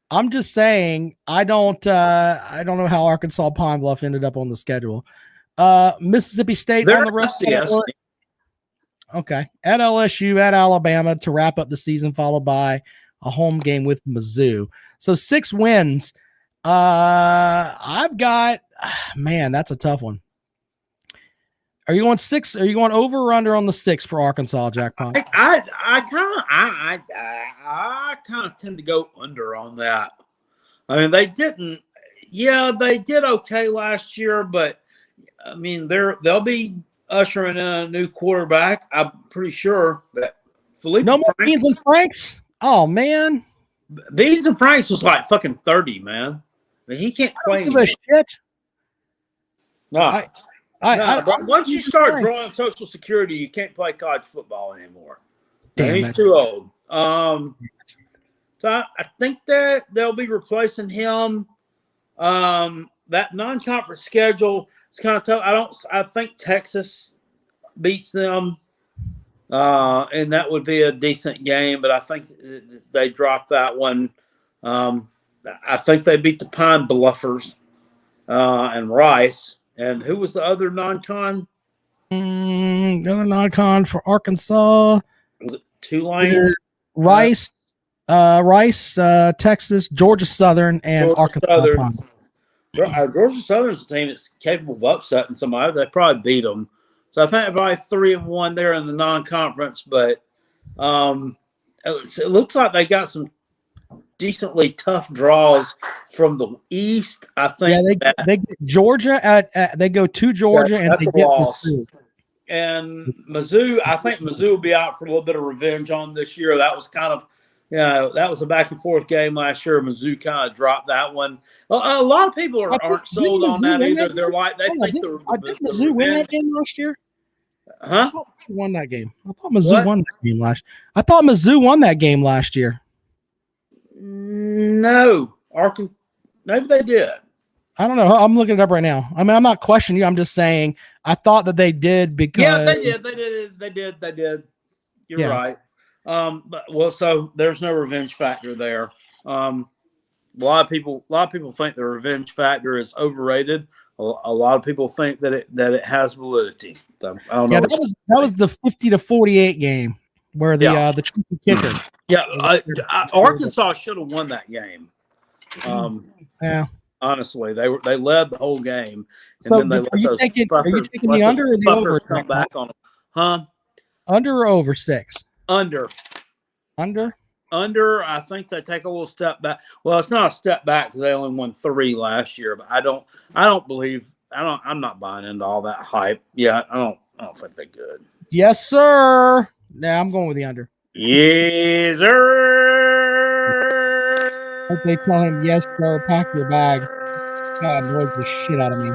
I'm just saying, I don't know how Arkansas Pine Bluff ended up on the schedule. Mississippi State on the road. Okay. At LSU, at Alabama to wrap up the season, followed by a home game with Mizzou. So 6 wins. I've got, man, that's a tough one. Are you going 6? Are you going over or under on the 6 for Arkansas, Jackpot? I kind of tend to go under on that. I mean, they did okay last year, but I mean, they'll be ushering in a new quarterback. I'm pretty sure that Felipe. No more Beans and Franks. Oh man, Beans and Franks was like fucking 30, man. I mean, he can't play. Give a shit. No. But once you start drawing Social Security, you can't play college football anymore. Damn, he's too old. So I think that they'll be replacing him. That non-conference schedule is kind of tough. I think Texas beats them, and that would be a decent game. But I think they dropped that one. I think they beat the Pine Bluffers and Rice. And who was the other non-con? The other non-con for Arkansas. Was it Tulane? Rice, Texas, Georgia Southern, and Arkansas. Southern. Georgia Southern's a team that's capable of upsetting somebody. They probably beat them. So I think they're probably 3-1 there in the non-conference. But it looks like they got some decently tough draws from the East. I think they get Georgia they go to Georgia and they get Mizzou. And Mizzou, I think Mizzou will be out for a little bit of revenge on this year. That was kind of, that was a back and forth game last year. Mizzou kind of dropped that one. A lot of people aren't sold on that either. They're like, they think did Mizzou win that game last year? Huh? Won that game. I thought Mizzou won that game last. I thought Mizzou won that game last year. No, maybe they did. I don't know. I'm looking it up right now. I mean, I'm not questioning you. I'm just saying I thought that they did because they did. You're right. So there's no revenge factor there. A lot of people think the revenge factor is overrated. A lot of people think that it has validity. So I don't know. That was the 50-48 game where the tricky kicker. Yeah, Arkansas should have won that game. Honestly, they led the whole game, and then they let those are you taking the under or the over? Come back on them, huh? Under or over 6? Under. I think they take a little step back. Well, it's not a step back because they only won 3 last year, but I'm not buying into all that hype. Yeah, I don't think they're good. Yes, sir. Now I'm going with the under. Yes, sir. They tell him, yes, sir, pack your bags. God annoys the shit out of me.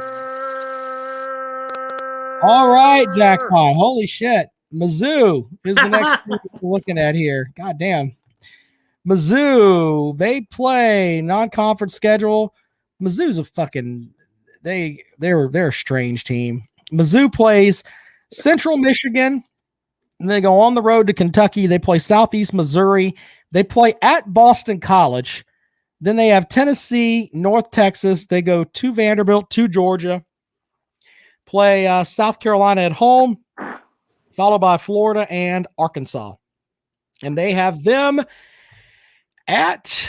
All right, Jackpot. Holy shit. Mizzou is the next thing we're looking at here. God damn. Mizzou, they play non-conference schedule. Mizzou's a fucking they're a strange team. Mizzou plays Central Michigan, and they go on the road to Kentucky. They play Southeast Missouri. They play at Boston College. Then they have Tennessee, North Texas. They go to Vanderbilt, to Georgia. Play South Carolina at home, followed by Florida and Arkansas. And they have them at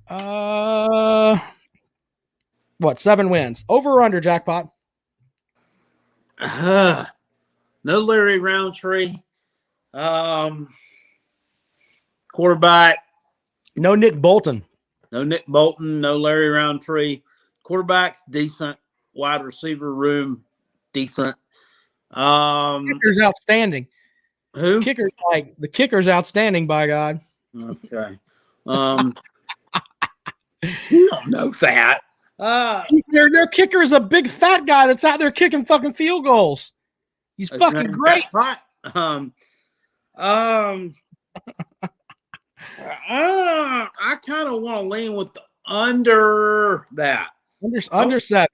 7 wins. Over or under, Jackpot? No Larry Roundtree. Quarterback. No Nick Bolton. No Nick Bolton. No Larry Roundtree. Quarterback's decent. Wide receiver room, decent. Kicker's outstanding. Who? The kicker's outstanding, by God. Okay. You don't know that. Their kicker is a big fat guy that's out there kicking fucking field goals. He's fucking great. Right. I kind of want to lean with the under that. Under 7.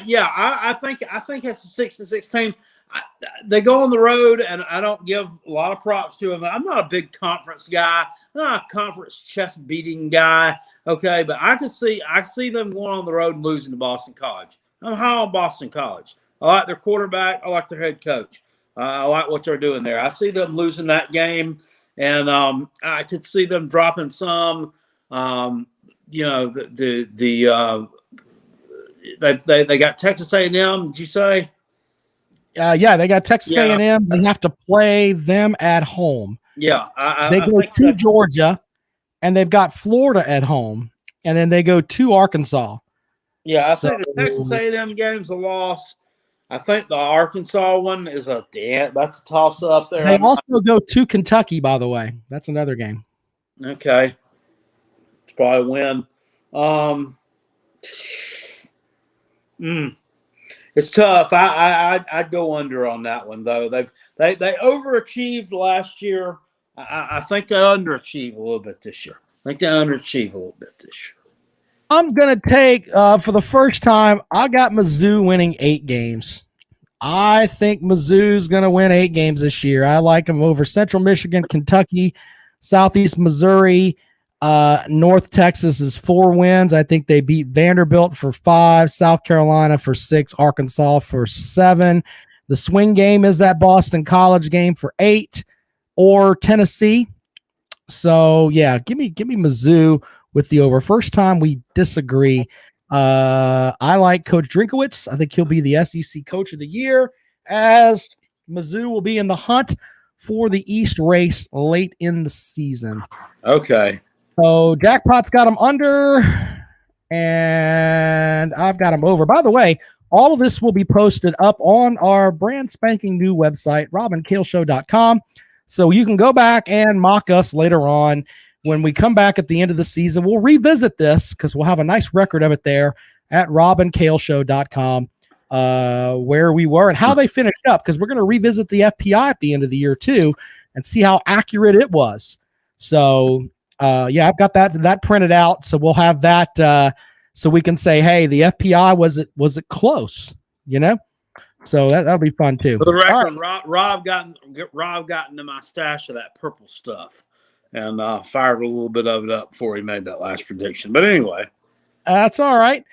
Yeah, I think it's a 6-6 team. They go on the road, and I don't give a lot of props to them. I'm not a big conference guy. I'm not a conference chest beating guy. Okay, but I see them going on the road and losing to Boston College. I'm high on Boston College. I like their quarterback. I like their head coach. I like what they're doing there. I see them losing that game, and I could see them dropping some. They got Texas A&M. Did you say? Yeah, they got Texas A&M. They have to play them at home. Yeah, they go to Georgia, and they've got Florida at home, and then they go to Arkansas. Yeah, I think the Texas A&M game's a loss. I think the Arkansas one is that's a toss up there. They also go to Kentucky, by the way. That's another game. Okay, it's probably a win. It's tough. I'd go under on that one though. They overachieved last year. I think they underachieve a little bit this year. I'm gonna take for the first time. I got Mizzou winning 8 games. I think Mizzou's gonna win 8 games this year. I like them over Central Michigan, Kentucky, Southeast Missouri. North Texas is 4 wins. I think they beat Vanderbilt for 5, South Carolina for 6, Arkansas for 7. The swing game is that Boston College game for 8, or Tennessee. So yeah, give me Mizzou with the over. First time we disagree. I like Coach Drinkowitz. I think he'll be the SEC Coach of the Year, as Mizzou will be in the hunt for the East race late in the season. Okay. So Jackpot's got them under, and I've got them over. By the way, all of this will be posted up on our brand spanking new website, robandkaleshow.com. So you can go back and mock us later on. When we come back at the end of the season, we'll revisit this because we'll have a nice record of it there at robandkaleshow.com, where we were and how they finished up, because we're going to revisit the FPI at the end of the year too and see how accurate it was. So I've got that printed out, so we'll have that so we can say, hey, the FPI was it close, So that'll be fun too. For the record, right. Rob got into my stash of that purple stuff and fired a little bit of it up before he made that last prediction. But anyway, that's all right.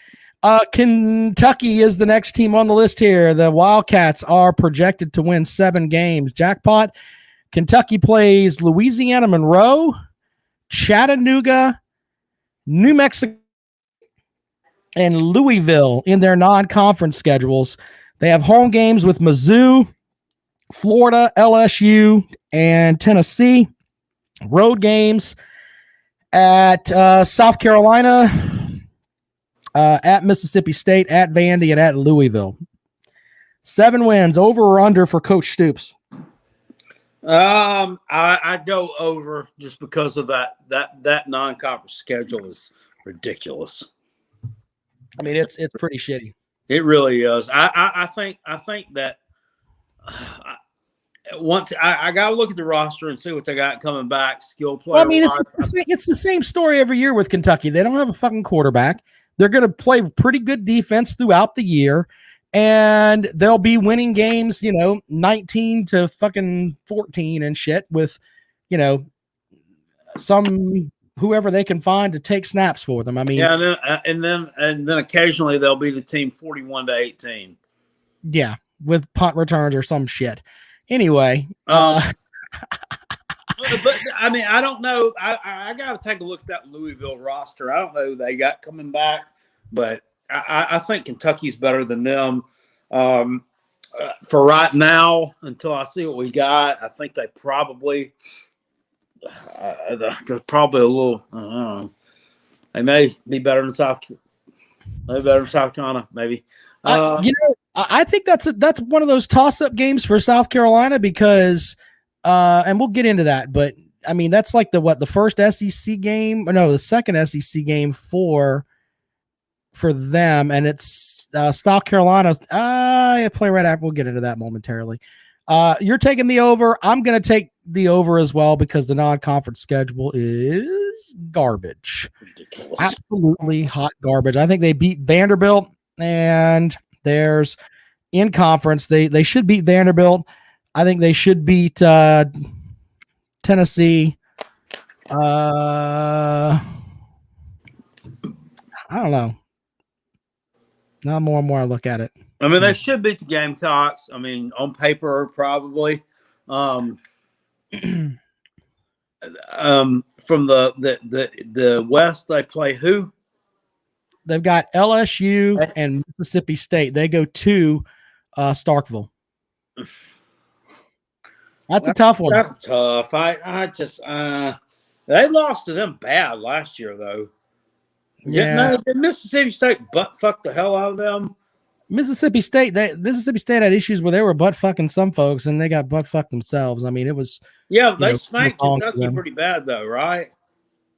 Kentucky is the next team on the list here. The Wildcats are projected to win 7 games. Jackpot. Kentucky plays Louisiana Monroe, Chattanooga, New Mexico, and Louisville in their non-conference schedules. They have home games with Mizzou, Florida, LSU, and Tennessee. Road games at South Carolina, at Mississippi State, at Vandy, and at Louisville. 7 wins, over or under for Coach Stoops? I go over just because of that non-conference schedule is ridiculous. I mean, it's pretty shitty. It really is. I think that once I got to look at the roster and see what they got coming back. Skill player. Well, I mean, it's the same story every year with Kentucky. They don't have a fucking quarterback. They're going to play pretty good defense throughout the year, and they'll be winning games, 19 to fucking 14 and shit with, some whoever they can find to take snaps for them. I mean, yeah, and then occasionally they'll be the team 41-18. Yeah, with punt returns or some shit. Anyway, but I mean, I don't know. I got to take a look at that Louisville roster. I don't know who they got coming back, but I think Kentucky's better than them. For right now, until I see what we got, I think they probably they're probably a little. I don't know. They may be better than South Carolina, maybe. I think that's one of those toss-up games for South Carolina because, and we'll get into that, but I mean that's like the first SEC game, or no, the second SEC game for them, and it's South Carolina. Play right after. We'll get into that momentarily. You're taking the over. I'm going to take the over as well because the non-conference schedule is garbage. Ridiculous. Absolutely hot garbage. I think they beat Vanderbilt, and there's in conference. They should beat Vanderbilt. I think they should beat Tennessee. I don't know. Now more and more I look at it. I mean, they should beat the Gamecocks. I mean, on paper, probably. From the West, they play who? They've got LSU and Mississippi State. They go to Starkville. That's a tough one. That's tough. I just they lost to them bad last year though. Yeah. Did Mississippi State butt fuck the hell out of them? Mississippi State had issues where they were butt fucking some folks and they got butt fucked themselves. I mean, it was they spanked Kentucky pretty bad though, right?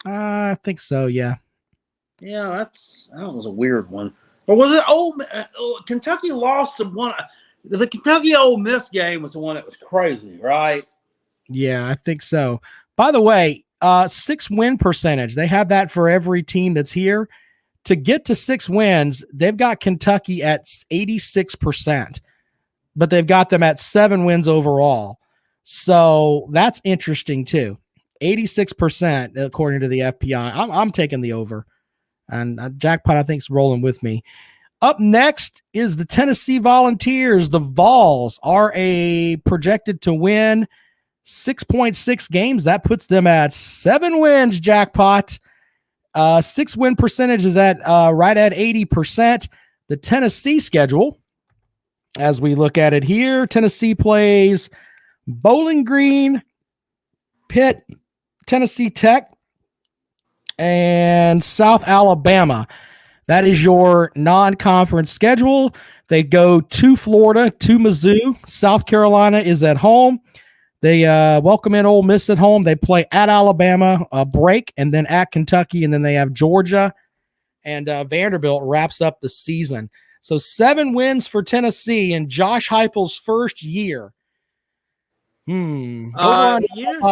I think so, yeah. Yeah, that was a weird one. Or was it Kentucky lost to one? The Kentucky Ole Miss game was the one that was crazy, right? Yeah, I think so. By the way, 6-win percentage. They have that for every team that's here. To get to 6 wins, they've got Kentucky at 86%, but they've got them at 7 wins overall. So that's interesting too. 86% according to the FPI. I'm taking the over. And Jackpot, I think, is rolling with me. Up next is the Tennessee Volunteers. The Vols are projected to win 6.6 games. That puts them at 7 wins, Jackpot. 6-win percentage is at right at 80%. The Tennessee schedule, as we look at it here, Tennessee plays Bowling Green, Pitt, Tennessee Tech, and South Alabama. That is your non-conference schedule. They go to Florida, to Mizzou. South Carolina is at home. They welcome in Ole Miss at home. They play at Alabama, a break, and then at Kentucky, and then they have Georgia, and Vanderbilt wraps up the season. So 7 wins for Tennessee in Josh Heupel's first year. You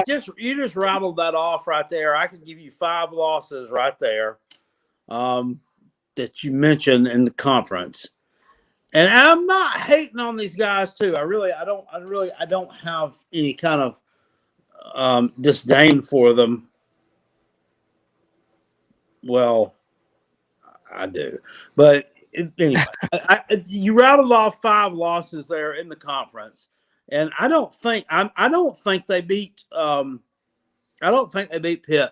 just rattled that off right there. I could give you 5 losses right there that you mentioned in the conference. And I'm not hating on these guys too. I don't have any kind of disdain for them. Well, I do, but anyway, you rattled off 5 losses there in the conference, and I don't think they beat. I don't think they beat Pitt.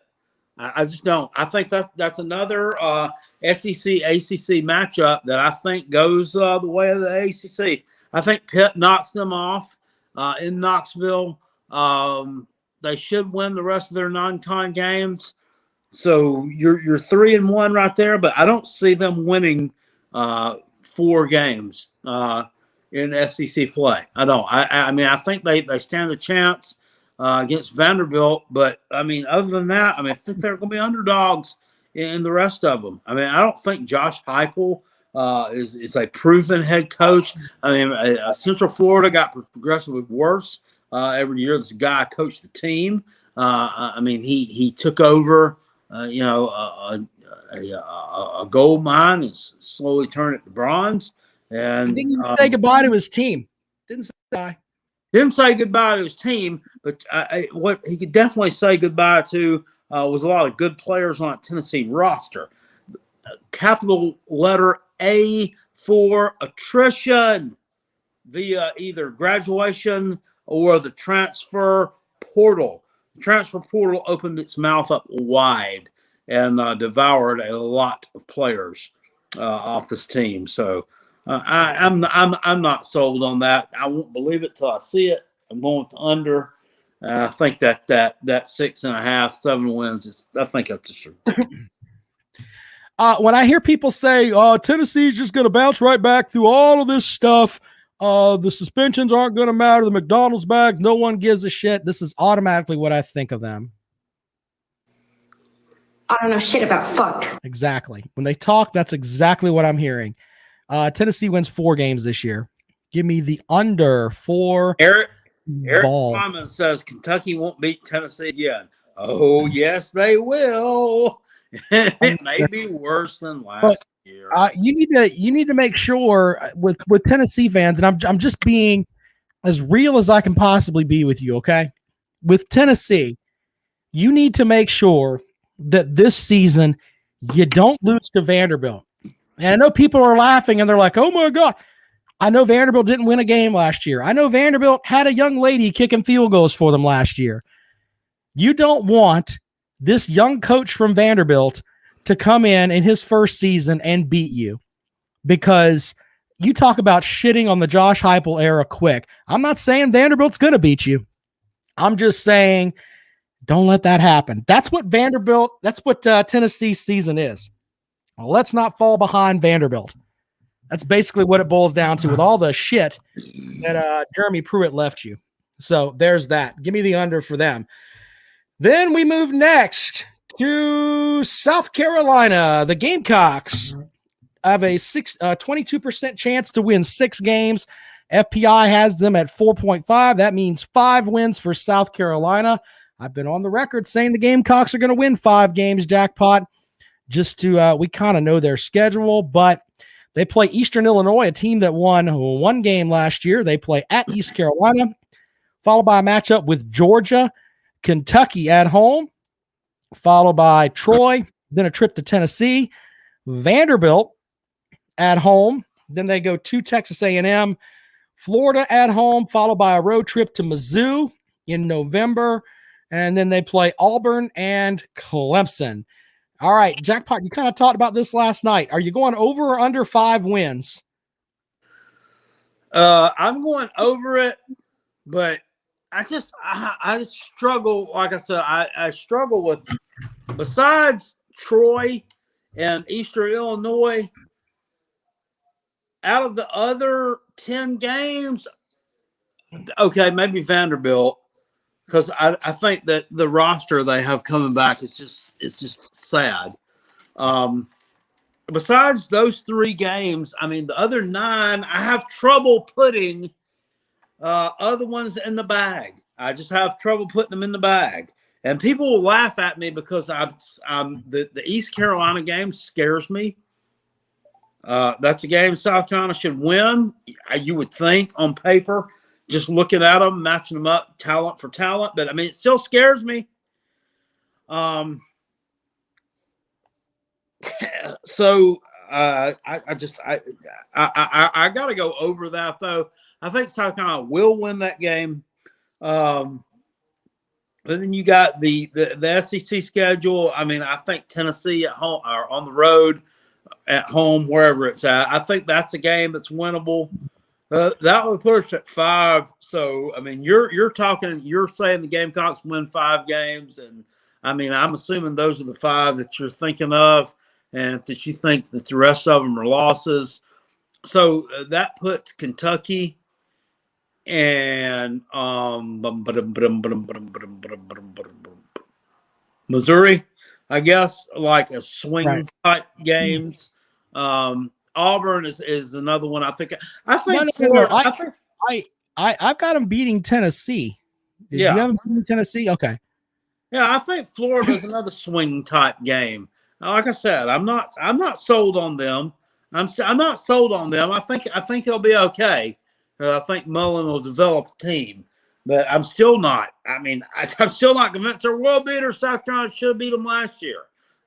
I just don't. I think that's another SEC ACC matchup that I think goes the way of the ACC. I think Pitt knocks them off in Knoxville. They should win the rest of their non-con games. So you're 3-1 right there, but I don't see them winning 4 games in SEC play. I don't. I mean, I think they stand a chance against Vanderbilt, but I mean, other than that, I mean, I think they're going to be underdogs in the rest of them. I mean, I don't think Josh Heupel is a proven head coach. I mean, Central Florida got progressively worse every year. This guy coached the team. I mean, he took over, a gold mine and slowly turned it to bronze. And He didn't even say goodbye to his team. Didn't say goodbye. Didn't say goodbye to his team, but what he could definitely say goodbye to was a lot of good players on that Tennessee roster. Capital letter A for attrition via either graduation or the transfer portal. The transfer portal opened its mouth up wide and devoured a lot of players off this team. So I'm not sold on that. I won't believe it till I see it. I'm going with the under. I think that 6.5, 7 wins. I think that's just ridiculous. When I hear people say, Tennessee's just going to bounce right back through all of this stuff, the suspensions aren't going to matter, the McDonald's bags, no one gives a shit, this is automatically what I think of them. I don't know shit about fuck. Exactly. When they talk, that's exactly what I'm hearing. Tennessee wins 4 games this year. Give me the under for Eric ball. Wyman says Kentucky won't beat Tennessee again. Oh, yes, they will. It may be worse than last year. You need to make sure with Tennessee fans, and I'm just being as real as I can possibly be with you, okay? With Tennessee, you need to make sure that this season you don't lose to Vanderbilt. And I know people are laughing and they're like, oh my God. I know Vanderbilt didn't win a game last year. I know Vanderbilt had a young lady kicking field goals for them last year. You don't want this young coach from Vanderbilt to come in his first season and beat you, because you talk about shitting on the Josh Heupel era quick. I'm not saying Vanderbilt's going to beat you. I'm just saying don't let that happen. That's what Tennessee's season is. Well, let's not fall behind Vanderbilt. That's basically what it boils down to with all the shit that Jeremy Pruitt left you. So there's that. Give me the under for them. Then we move next to South Carolina. The Gamecocks have a 22% chance to win 6 games. FPI has them at 4.5. That means 5 wins for South Carolina. I've been on the record saying the Gamecocks are going to win 5 games, jackpot, just to we kind of know their schedule, but they play Eastern Illinois, a team that won 1 game last year. They play at East Carolina, followed by a matchup with Georgia, Kentucky at home, followed by Troy, then a trip to Tennessee, Vanderbilt at home, then they go to Texas A&M, Florida at home, followed by a road trip to Mizzou in November, and then they play Auburn and Clemson. All right, Jackpot, you kind of talked about this last night. Are you going over or under 5 wins? I'm going over it, but I just struggle. Like I said, I struggle with, besides Troy and Eastern Illinois, out of the other 10 games, okay, maybe Vanderbilt, because I think that the roster they have coming back is just sad. Besides those 3 games, I mean, the other 9, I have trouble putting other ones in the bag. I just have trouble putting them in the bag. And people will laugh at me because the East Carolina game scares me. That's a game South Carolina should win, you would think, on paper. Just looking at them, matching them up, talent for talent. But, I mean, it still scares me. So I got to go over that, though. I think South Carolina will win that game. And then you got the SEC schedule. I mean, I think Tennessee at home or on the road, at home, wherever it's at. I think that's a game that's winnable. That would put us at 5. So, I mean, you're saying the Gamecocks win 5 games, and I mean, I'm assuming those are the 5 that you're thinking of, and that you think that the rest of them are losses. So that puts Kentucky and Missouri, I guess, like a swing type games. Auburn is another one. I think Florida. I've got them beating Tennessee. Did you have them beating Tennessee? Okay. Yeah, I think Florida is another swing type game. Like I said, I'm not sold on them. I'm not sold on them. I think they'll be okay. I think Mullen will develop a team, but I'm still not. I mean, I'm still not convinced they're world beaters. South Carolina should have beat them last year.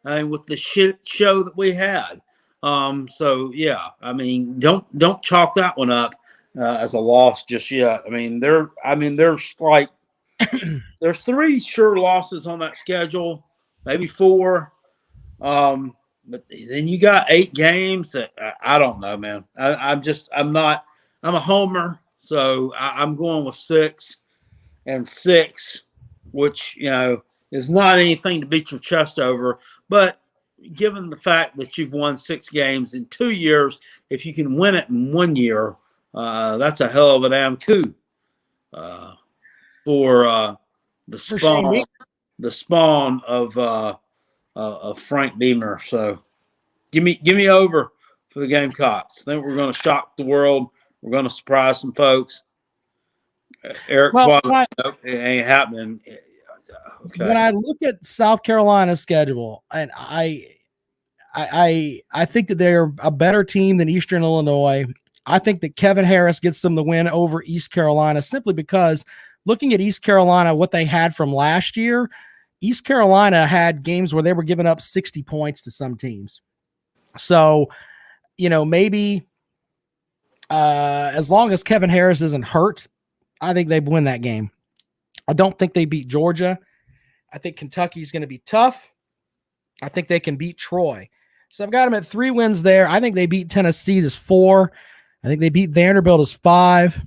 I mean, with the shit show that we had. So yeah, I mean, don't chalk that one up as a loss just yet. I mean, there's like there's 3 sure losses on that schedule, maybe 4. But then you got 8 games. That, I don't know, man. I'm a homer, so I'm going with 6 and 6, which is not anything to beat your chest over. But given the fact that you've won 6 games in 2 years, if you can win it in 1 year, that's a hell of a damn coup for the spawn of Frank Beamer. So give me over for the Gamecocks. I think we're going to shock the world. We're going to surprise some folks. Eric, nope, it ain't happening. Okay. When I look at South Carolina's schedule, and I think that they're a better team than Eastern Illinois. I think that Kevin Harris gets them the win over East Carolina simply because looking at East Carolina, what they had from last year, East Carolina had games where they were giving up 60 points to some teams. So, maybe as long as Kevin Harris isn't hurt, I think they win that game. I don't think they beat Georgia. I think Kentucky's going to be tough. I think they can beat Troy. So I've got them at 3 wins there. I think they beat Tennessee as 4. I think they beat Vanderbilt as 5.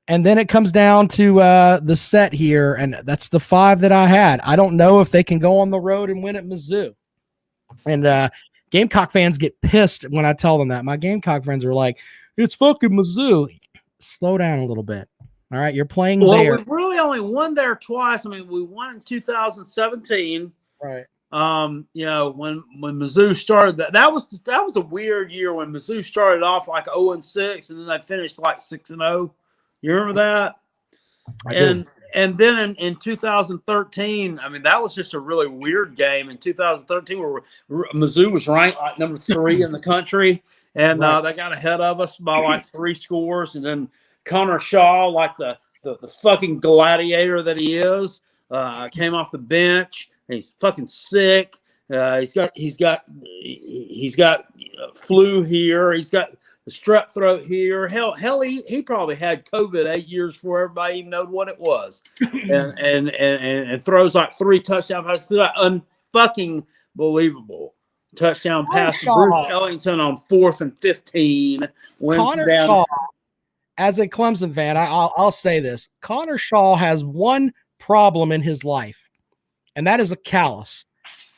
And then it comes down to the set here, and that's the 5 that I had. I don't know if they can go on the road and win at Mizzou. And Gamecock fans get pissed when I tell them that. My Gamecock friends are like, it's fucking Mizzou. Slow down a little bit. All right, you're playing there. We've really only won there twice. I mean, we won in 2017. Right. When Mizzou started that was a weird year when Mizzou started off like 0-6 and then they finished like 6-0. You remember that? And then in 2013, I mean, that was just a really weird game in 2013 where Mizzou was ranked like number 3 in the country, and they got ahead of us by like 3 scores. And then Connor Shaw, like the fucking gladiator that he is, came off the bench. He's fucking sick. He's got flu here. He's got the strep throat here. Hell, he probably had COVID 8 years before everybody even knew what it was. and throws like 3 touchdown passes. Like unfucking believable. Touchdown pass to Bruce Ellington on 4th and 15. Connor Shaw, as a Clemson fan, I'll say this. Connor Shaw has one problem in his life, and that is a callus.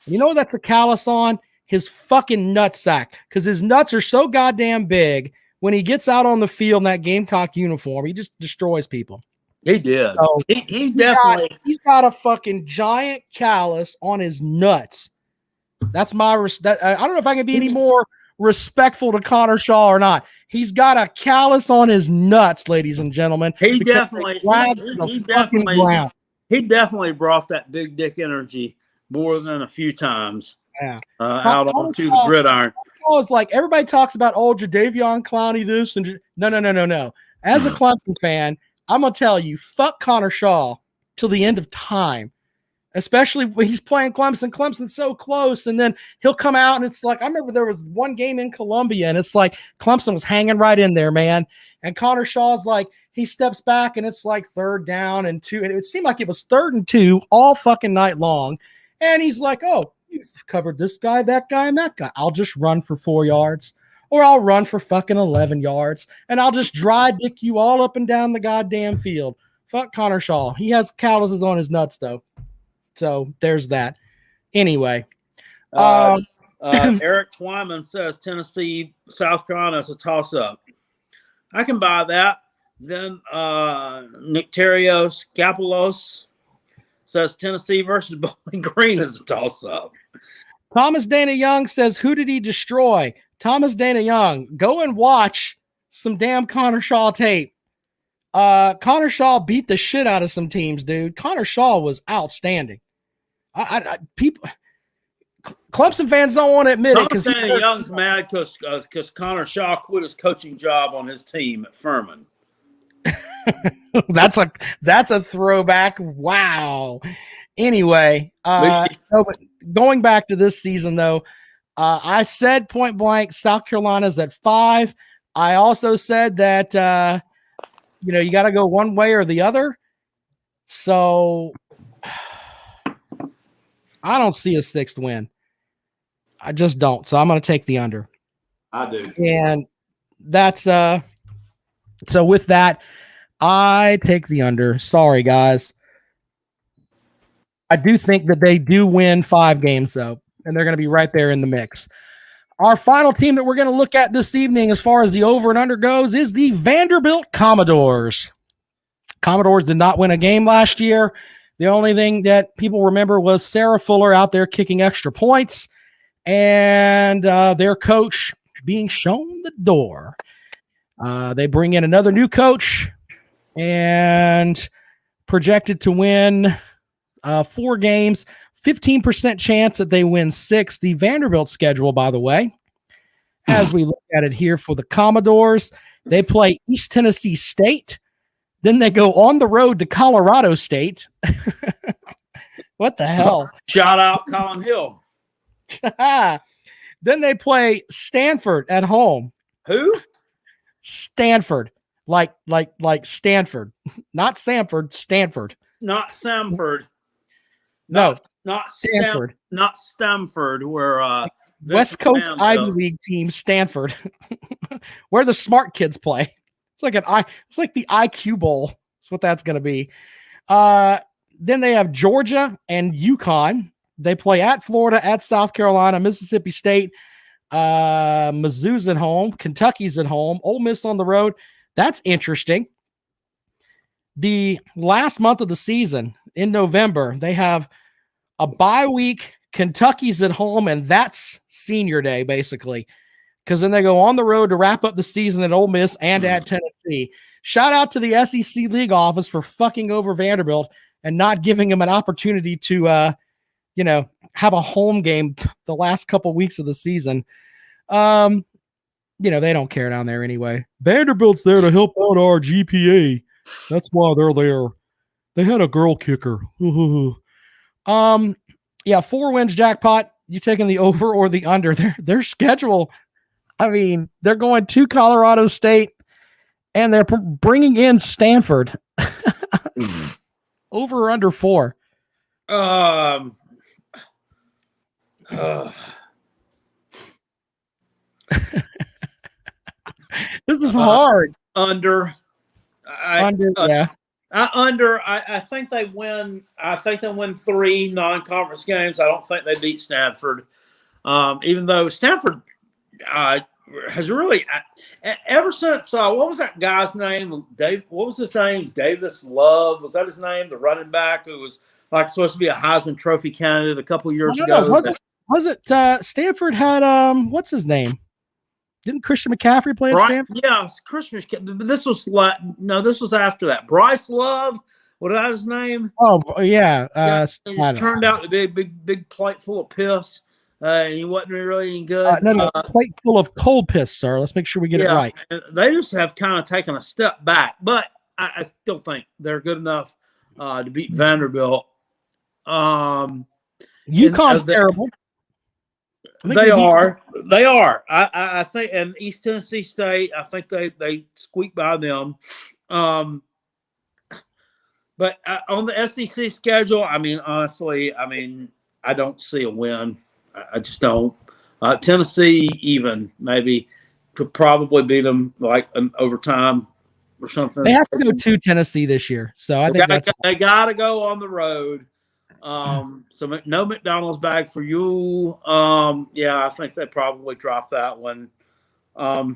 You know what that's a callus on? His fucking nutsack, because his nuts are so goddamn big. When he gets out on the field in that Gamecock uniform, he just destroys people. He did. So he definitely. He's got a fucking giant callus on his nuts. That's my respect. I don't know if I can be any more respectful to Connor Shaw or not. He's got a callus on his nuts, ladies and gentlemen. He definitely brought that big dick energy more than a few times. Yeah. Out onto the gridiron. It's like everybody talks about Jadeveon Clowney this and no. As a Clemson fan, I'm gonna tell you, fuck Connor Shaw till the end of time. Especially when he's playing Clemson. Clemson's so close, and then he'll come out and it's like I remember there was one game in Columbia, and it's like Clemson was hanging right in there, man. And Connor Shaw's like he steps back, and it's like 3rd down and 2, and it seemed like it was 3rd and 2 all fucking night long. And he's like, oh, you've covered this guy, that guy, and that guy. I'll just run for 4 yards, or I'll run for fucking 11 yards, and I'll just dry dick you all up and down the goddamn field. Fuck Connor Shaw. He has calluses on his nuts, though. So there's that. Anyway. Eric Twyman says Tennessee, South Carolina is a toss-up. I can buy that. Then Nicterios Gapolos says Tennessee versus Bowling Green is a toss-up. Thomas Dana Young says, who did he destroy? Thomas Dana Young, go and watch some damn Connor Shaw tape. Connor Shaw beat the shit out of some teams, dude. Connor Shaw was outstanding. People, Clemson fans don't want to admit it because Danny Young's mad because Connor Shaw quit his coaching job on his team at Furman. that's a throwback. Wow. Anyway, but going back to this season though, I said point blank South Carolina's at 5. I also said that you got to go one way or the other. So I don't see a 6th win. I just don't. So I'm going to take the under. I do. And that's so with that, I take the under. Sorry, guys. I do think that they do win 5 games, though, and they're going to be right there in the mix. Our final team that we're going to look at this evening as far as the over and under goes is the Vanderbilt Commodores. Commodores did not win a game last year. The only thing that people remember was Sarah Fuller out there kicking extra points and their coach being shown the door. They bring in another new coach and projected to win 4 games, 15% chance that they win 6. The Vanderbilt schedule, by the way, as we look at it here for the Commodores, they play East Tennessee State. Then they go on the road to Colorado State. What the hell? Shout out Colin Hill. Then they play Stanford at home. Who? Stanford. Like Stanford. Not Stanford, Stanford. Not Samford. No. Not Stanford. Not Stamford, where West Coast Ivy League team, Stanford. Where the smart kids play. It's like the IQ Bowl. That's what that's going to be. Then they have Georgia and UConn. They play at Florida, at South Carolina, Mississippi State, Mizzou's at home, Kentucky's at home, Ole Miss on the road. That's interesting. The last month of the season in November, they have a bye week. Kentucky's at home, and that's senior day, basically. Because then they go on the road to wrap up the season at Ole Miss and at Tennessee. Shout out to the SEC League office for fucking over Vanderbilt and not giving them an opportunity to, have a home game the last couple weeks of the season. They don't care down there anyway. Vanderbilt's there to help out our GPA. That's why they're there. They had a girl kicker. 4 wins jackpot. You taking the over or the under? Their schedule. I mean, they're going to Colorado State, and they're bringing in Stanford. Over or under 4? This is hard. Under. Yeah. I think they win. I think they win 3 non-conference games. I don't think they beat Stanford. Even though Stanford has really ever since what was that guy's name? Dave. What was his name? Davis Love. Was that his name? The running back who was supposed to be a Heisman Trophy candidate a couple years ago. Was it Stanford had what's his name? Didn't Christian McCaffrey play at Stanford? Yeah, Christmas. This was after that. Bryce Love. What was his name? Oh yeah. It turned out to be a big plate full of piss. He wasn't really any good. No, plate full of cold piss, sir. Let's make sure we get it right. They just have kind of taken a step back, but I still think they're good enough to beat Vanderbilt. UConn's terrible. They are. I think, and East Tennessee State, I think they squeak by them. But on the SEC schedule, honestly, I don't see a win. I just don't. Tennessee even maybe could probably beat them like an overtime or something. They have to go to Tennessee this year, so I think they got to go on the road. So no McDonald's bag for you. I think they probably dropped that one. I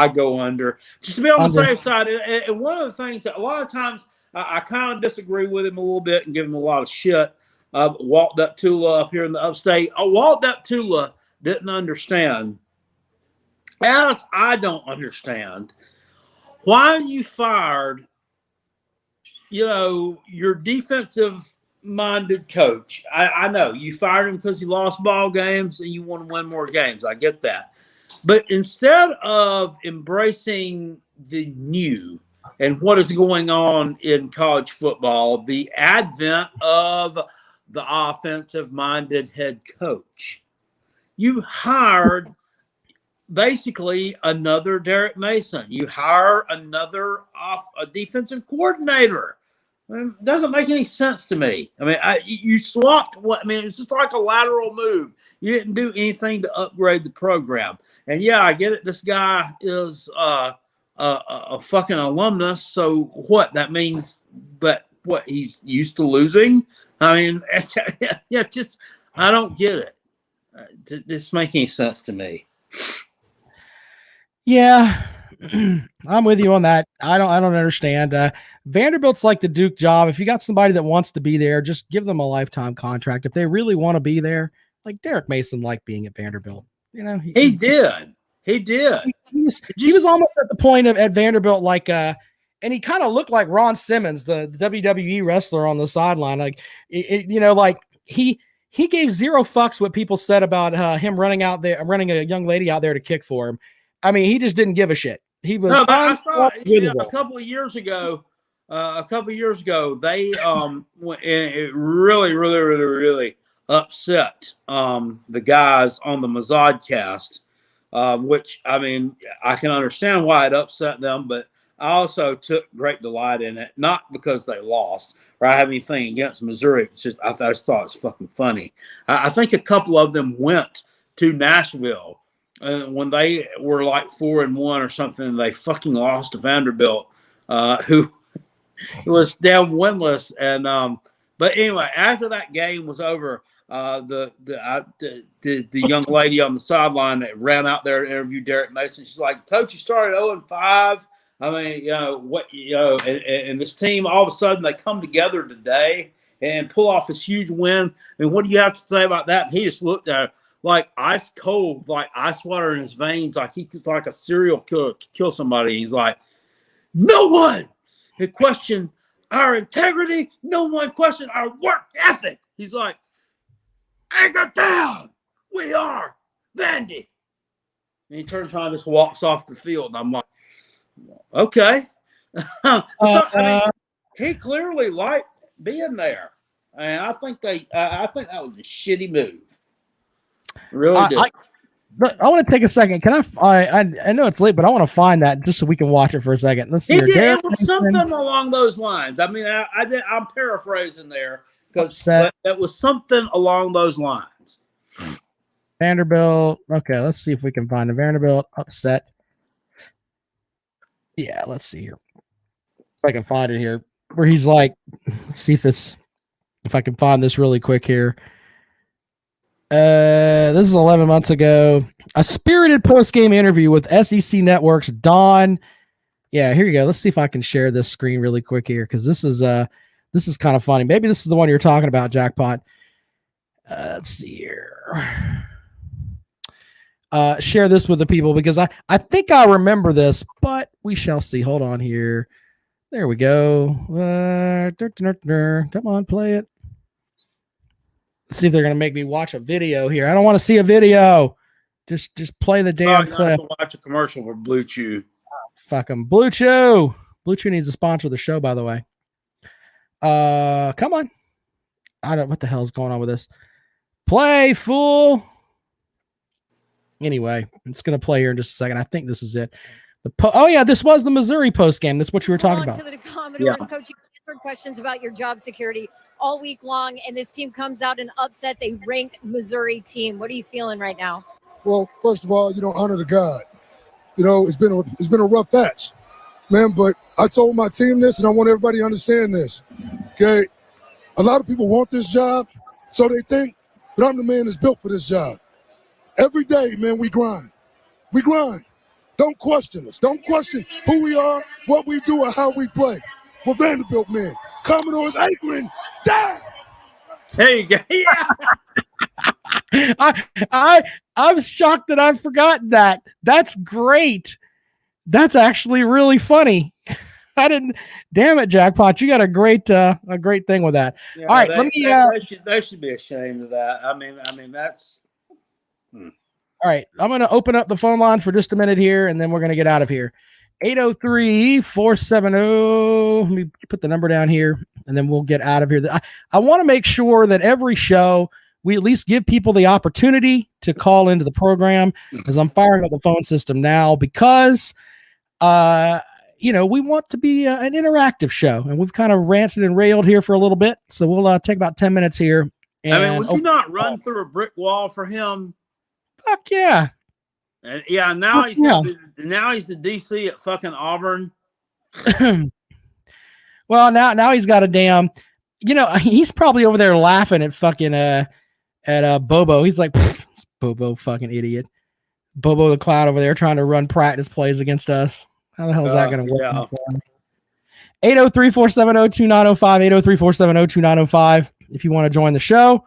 go under just to be on the safe side. And one of the things that a lot of times I kind of disagree with him a little bit and give him a lot of shit. Walt Tula up here in the upstate. Walt Tula didn't understand, as I don't understand, why you fired your defensive minded coach. I know you fired him because he lost ball games and you want to win more games. I get that. But instead of embracing the new and what is going on in college football, the advent of the offensive minded head coach, you hired basically another Derek Mason. You hire another a defensive coordinator. It doesn't make any sense to me. I mean, you swapped what? I mean, it's just like a lateral move. You didn't do anything to upgrade the program. And yeah, I get it. This guy is a fucking alumnus. So what? That means that what he's used to losing. I mean, yeah, just I don't get it. This makes any sense to me. Yeah, I'm with you on that. I don't understand. Vanderbilt's like the Duke job. If you got somebody that wants to be there, just give them a lifetime contract. If they really want to be there, like Derek Mason liked being at Vanderbilt. You know, he did. He was almost at the point at Vanderbilt, like and he kind of looked like Ron Simmons, the WWE wrestler on the sideline. Like you know, like he gave zero fucks what people said about him running a young lady out there to kick for him. I mean, he just didn't give a shit. He was. No, I saw a couple of years ago. They it really upset the guys on the Mazodcast, which I mean I can understand why it upset them, but I also took great delight in it, not because they lost or I have anything against Missouri. It's just I just thought it was fucking funny. I think a couple of them went to Nashville. When they were like 4-1 or something, they fucking lost to Vanderbilt, who was damn winless. And but anyway, after that game was over, the young lady on the sideline that ran out there to interview Derek Mason, she's like, "Coach, you started 0-5. I mean, and this team all of a sudden they come together today and pull off this huge win. And what do you have to say about that?" And he just looked at her like ice cold, like ice water in his veins, like he could like a serial killer kill somebody. He's like, no one had questioned our integrity. No one questioned our work ethic. He's like, anchor down. We are Vandy. And he turns around and just walks off the field. And I'm like, okay. I mean, he clearly liked being there. And I think that was a shitty move. Really did. I want to take a second. Can I know it's late, but I want to find that just so we can watch it for a second. Let's see. It was something along those lines. I mean, I'm paraphrasing there because that was something along those lines. Vanderbilt. Okay, let's see if we can find a Vanderbilt upset. Yeah, let's see here. If I can find it here, where he's like, let's see if I can find this really quick here. This is 11 months ago. A spirited post-game interview with SEC Network's Don. Yeah, here you go. Let's see if I can share this screen really quick here because this is kind of funny. Maybe this is the one you're talking about, Jackpot. Let's see here. Share this with the people because I think I remember this, but we shall see. Hold on here. There we go. Come on, play it. Let's see if they're going to make me watch a video here. I don't want to see a video. Just play the damn clip. Watch a commercial for Blue Chew. Fuck them. Blue Chew. Blue Chew needs to sponsor the show, by the way. Come on. What the hell is going on with this? Play, fool. Anyway, it's going to play here in just a second. I think this is it. This was the Missouri post game. That's what you were talking about. To the Commodores, Coach, you answered questions about your job security all week long, and this team comes out and upsets a ranked Missouri team. What are you feeling right now? Well, first of all, honor the God. It's been a rough patch, man. But I told my team this, and I want everybody to understand this. Okay, a lot of people want this job, so they think that I'm the man that's built for this job. Every day, man, we grind. We grind. Don't question us. Don't question who we are, what we do, or how we play. We're Vanderbilt men. Commodores anchoring down. There you go. Yeah. I'm shocked that I've forgotten that. That's great. That's actually really funny. I didn't. Damn it, Jackpot! You got a great thing with that. Yeah, All right, let me. They should be ashamed of that. I mean that's. All right, I'm going to open up the phone line for just a minute here, and then we're going to get out of here. 803-470. Let me put the number down here, and then we'll get out of here. I want to make sure that every show we at least give people the opportunity to call into the program, as I'm firing up the phone system now, because we want to be an interactive show, and we've kind of ranted and railed here for a little bit, so we'll take about 10 minutes here. And would you not run through a brick wall for him? Fuck yeah. And yeah, now he's the DC at fucking Auburn. Well, now he's got a damn, he's probably over there laughing at fucking at Bobo. He's like, Bobo, fucking idiot. Bobo the clown over there trying to run practice plays against us. How the hell is that going to work? Yeah. 803-470-2905, 803-470-2905. If you want to join the show,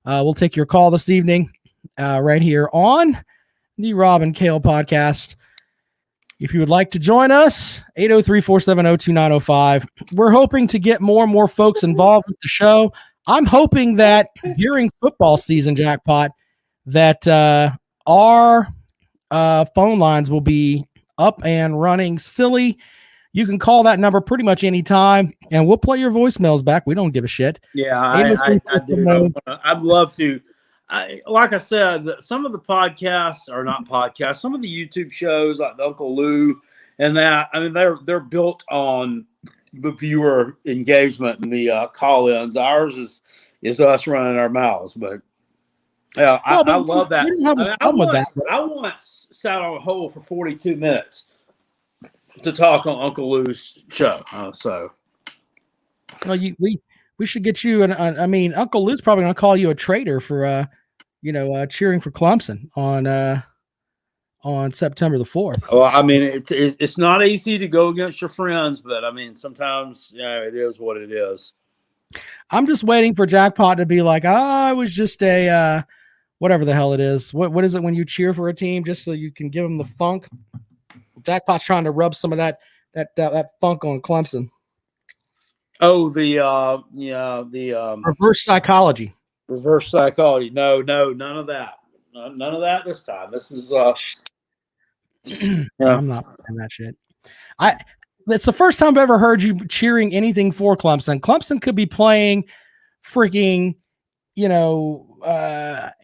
we'll take your call this evening right here on the Rob and Kale podcast. If you would like to join us, 803-470-2905. We're hoping to get more and more folks involved with the show. I'm hoping that during football season, Jackpot, that our phone lines will be up and running silly. You can call that number pretty much any time, and we'll play your voicemails back. We don't give a shit. Yeah, I do. I'd love to. Like I said, some of the podcasts are not podcasts. Some of the YouTube shows, like the Uncle Lou, and that, I mean, they're built on the viewer engagement and the call-ins. Ours is us running our mouths, but yeah, I love that. I once sat on a hole for 42 minutes to talk on Uncle Lou's show. Well, we should get you I mean, Uncle Lou's probably going to call you a traitor for cheering for Clemson on September the 4th. Well, I mean, it's not easy to go against your friends, but I mean, sometimes it is what it is. I'm just waiting for Jackpot to be like, I was just a whatever the hell it is. What is it when you cheer for a team just so you can give them the funk? Jackpot's trying to rub some of that funk on Clemson. Oh, the reverse psychology. Reverse psychology. No, none of that. None of that this time. This is I'm not in that shit. It's the first time I've ever heard you cheering anything for Clemson. Clemson could be playing freaking,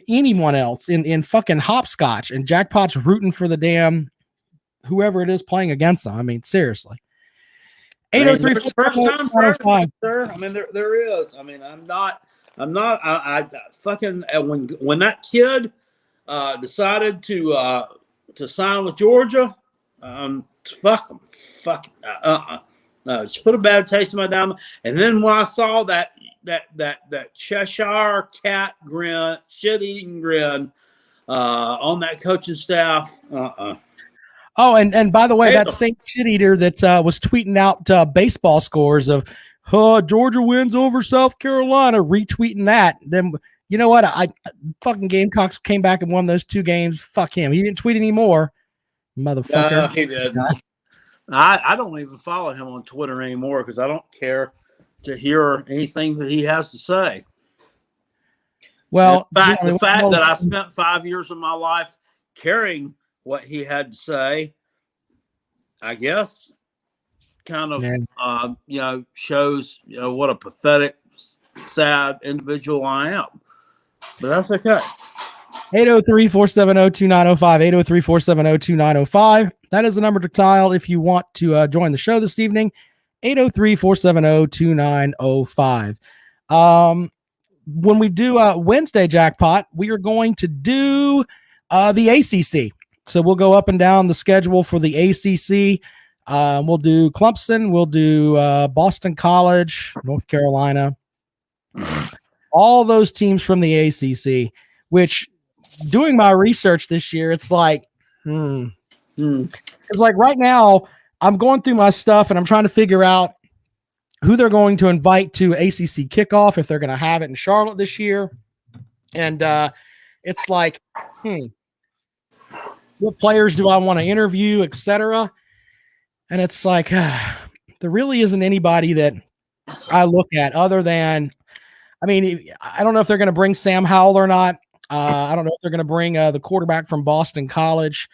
anyone else in fucking hopscotch, and Jackpot's rooting for the damn whoever it is playing against them. I mean, seriously. 803 first time for sir. I mean, there is. I mean, I'm not. I fucking when that kid decided to sign with Georgia, fuck him. No, just put a bad taste in my mouth. And then when I saw that Cheshire cat grin, shit-eating grin on that coaching staff, Oh, and by the way, that same shit eater that was tweeting out baseball scores of Georgia wins over South Carolina, retweeting that. Then you know what? I fucking Gamecocks came back and won those 2 games. Fuck him. He didn't tweet anymore, motherfucker. No, he did. I don't even follow him on Twitter anymore because I don't care to hear anything that he has to say. Well, the fact that I spent 5 years of my life caring what he had to say, I guess, kind of, shows, what a pathetic, sad individual I am. But that's okay. 803-470-2905, 803-470-2905. That is the number to dial if you want to join the show this evening, 803-470-2905. When we do Wednesday Jackpot, we are going to do the ACC. So we'll go up and down the schedule for the ACC. We'll do Clemson. We'll do Boston College, North Carolina. All those teams from the ACC, which doing my research this year, it's like, It's like right now I'm going through my stuff and I'm trying to figure out who they're going to invite to ACC kickoff, if they're going to have it in Charlotte this year. And it's like, what players do I want to interview, etc. And it's like, there really isn't anybody that I look at other than, I mean, I don't know if they're going to bring Sam Howell or not. I don't know if they're going to bring the quarterback from Boston College.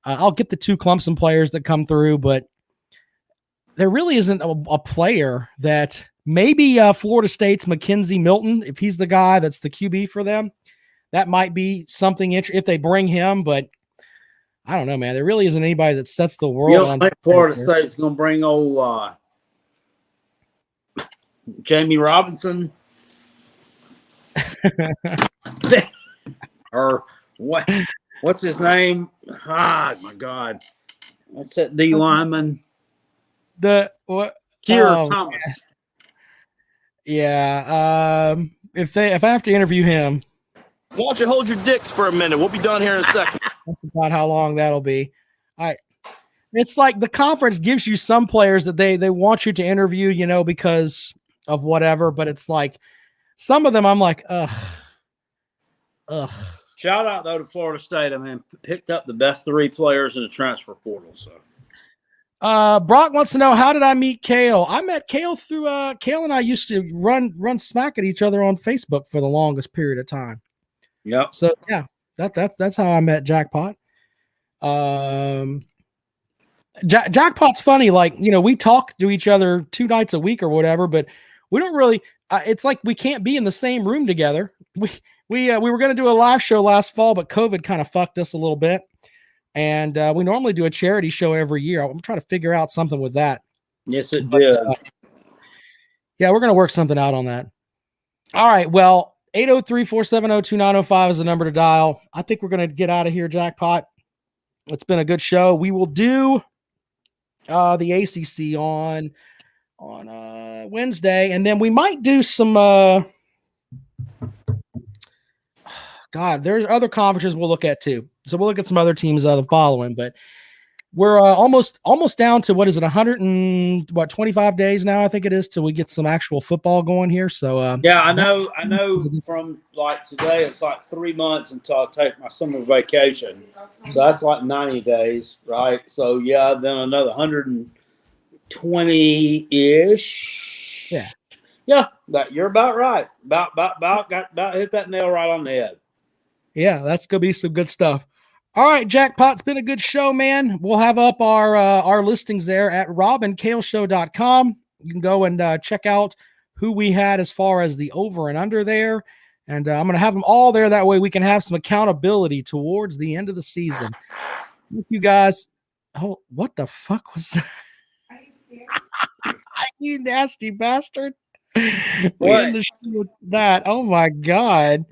I'll get the 2 Clemson players that come through, but there really isn't a player that maybe Florida State's Mackenzie Milton, if he's the guy that's the QB for them, that might be something if they bring him, but I don't know, man. There really isn't anybody that sets the world You don't on think Florida State's going to bring old Jamie Robinson? Or what? What's his name? Ah, my God. What's that D lineman? The what? Kier Thomas. Yeah. If I have to interview him, Why don't you hold your dicks for a minute? We'll be done here in a second. that's about how long that'll be. It's like the conference gives you some players that they want you to interview, you know, because of whatever, but it's like some of them I'm like, ugh. Shout out though to Florida State. I mean, picked up the best 3 players in the transfer portal. So Brock wants to know, how did I meet Kale? I met Kale through Kale and I used to run smack at each other on Facebook for the longest period of time. Yep. So yeah, that's how I met Jackpot. Jackpot's funny. Like, you know, we talk to each other 2 nights a week or whatever, but we don't really. It's like we can't be in the same room together. We were going to do a live show last fall, but COVID kind of fucked us a little bit. And we normally do a charity show every year. I'm trying to figure out something with that. Yes, it did. Yeah, we're going to work something out on that. All right. Well, 803-470-2905 is the number to dial. I think we're going to get out of here, Jackpot. It's been a good show. We will do the ACC on Wednesday, and then we might do some God, there's other conferences we'll look at too. So we'll look at some other teams the following, but we're almost down to, what is it, 125 days now, I think it is, till we get some actual football going here. So yeah, I know from like today it's like 3 months until I take my summer vacation. So that's like 90 days, right? So yeah, then another 120-ish. Yeah. Yeah, you're about right. About hit that nail right on the head. Yeah, that's gonna be some good stuff. All right, Jackpot, it's been a good show, man. We'll have up our listings there at robandkaleshow.com. You can go and check out who we had as far as the over and under there. And I'm going to have them all there. That way we can have some accountability towards the end of the season. Thank you guys. Oh, what the fuck was that? You nasty bastard. We end the show with that. Oh, my God.